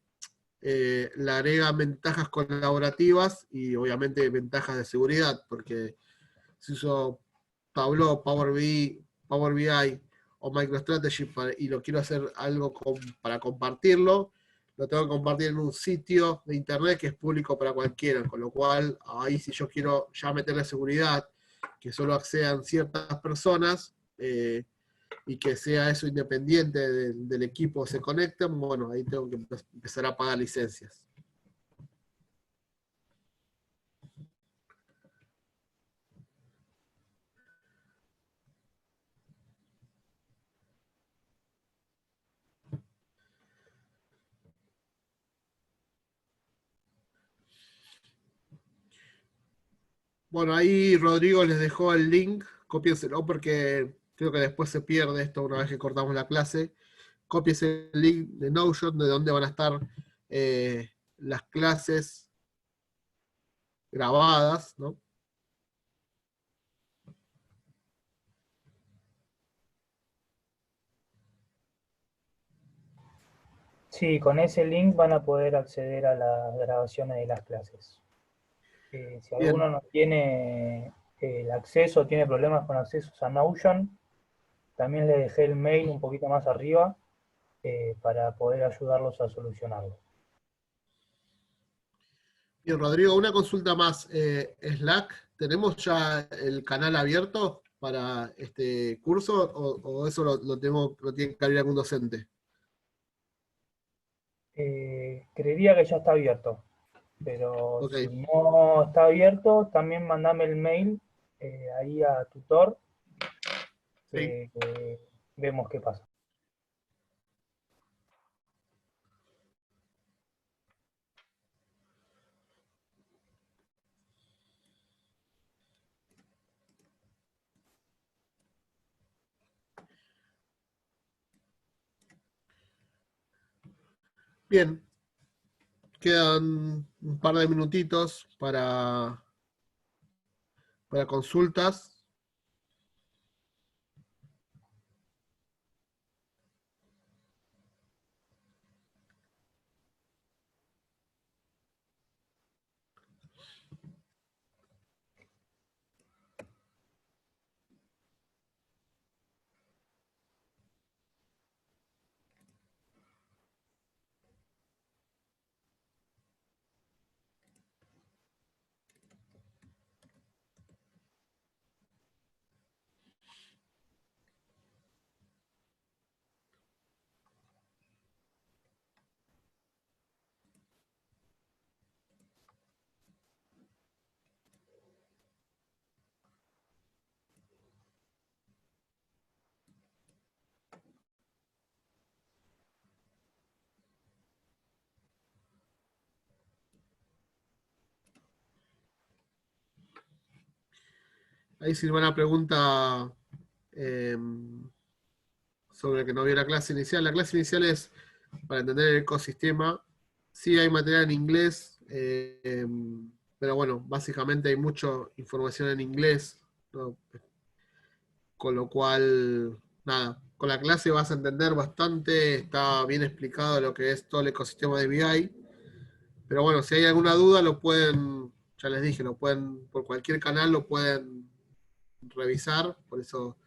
le agrega ventajas colaborativas y obviamente ventajas de seguridad, porque si uso Tableau, Power BI o MicroStrategy y lo quiero hacer algo para compartirlo, lo tengo que compartir en un sitio de internet que es público para cualquiera, con lo cual ahí si yo quiero ya meterle seguridad, que solo accedan ciertas personas, y que sea eso independiente del equipo se conecten, bueno, ahí tengo que empezar a pagar licencias. Bueno, ahí Rodrigo les dejó el link, cópienselo porque creo que después se pierde esto una vez que cortamos la clase. Cópiense el link de Notion, de donde van a estar las clases grabadas, ¿no? Sí, con ese link van a poder acceder a las grabaciones de las clases. Si Bien, alguno no tiene el acceso, tiene problemas con accesos a Notion, también le dejé el mail un poquito más arriba para poder ayudarlos a solucionarlo. bien, Rodrigo, una consulta más. Slack, ¿tenemos ya el canal abierto para este curso o eso lo tiene que abrir algún docente? Creería que ya está abierto, pero Ok, si no está abierto, también mandame el mail ahí a tutor, sí. vemos qué pasa. Bien, quedan un par de minutitos para consultas. Ahí Silvana pregunta eh, sobre que no vio la clase inicial. La clase inicial es para entender el ecosistema. Sí hay material en inglés, pero bueno, básicamente hay mucha información en inglés, ¿no? Con lo cual, nada, con la clase vas a entender bastante, está bien explicado lo que es todo el ecosistema de BI. Pero bueno, si hay alguna duda, lo pueden, ya les dije, lo pueden, por cualquier canal lo pueden revisar, por eso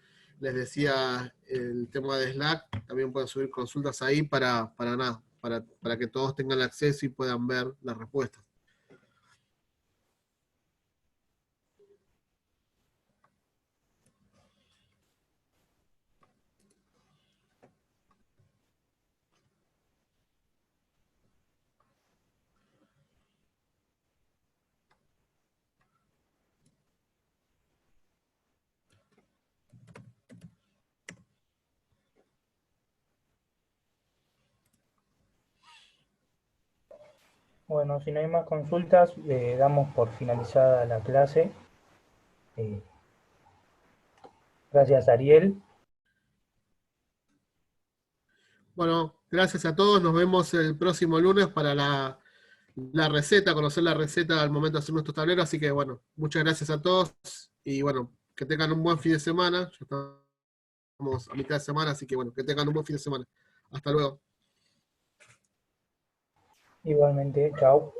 les decía el tema de Slack, también pueden subir consultas ahí para nada, para que todos tengan acceso y puedan ver las respuestas. Bueno, si no hay más consultas, damos por finalizada la clase. Eh, gracias, Ariel. Bueno, gracias a todos. Nos vemos el próximo lunes para la receta, conocer la receta al momento de hacer nuestros tableros. Así que bueno, muchas gracias a todos y bueno, que tengan un buen fin de semana. Ya estamos a mitad de semana, así que bueno, que tengan un buen fin de semana. Hasta luego. Igualmente, chao.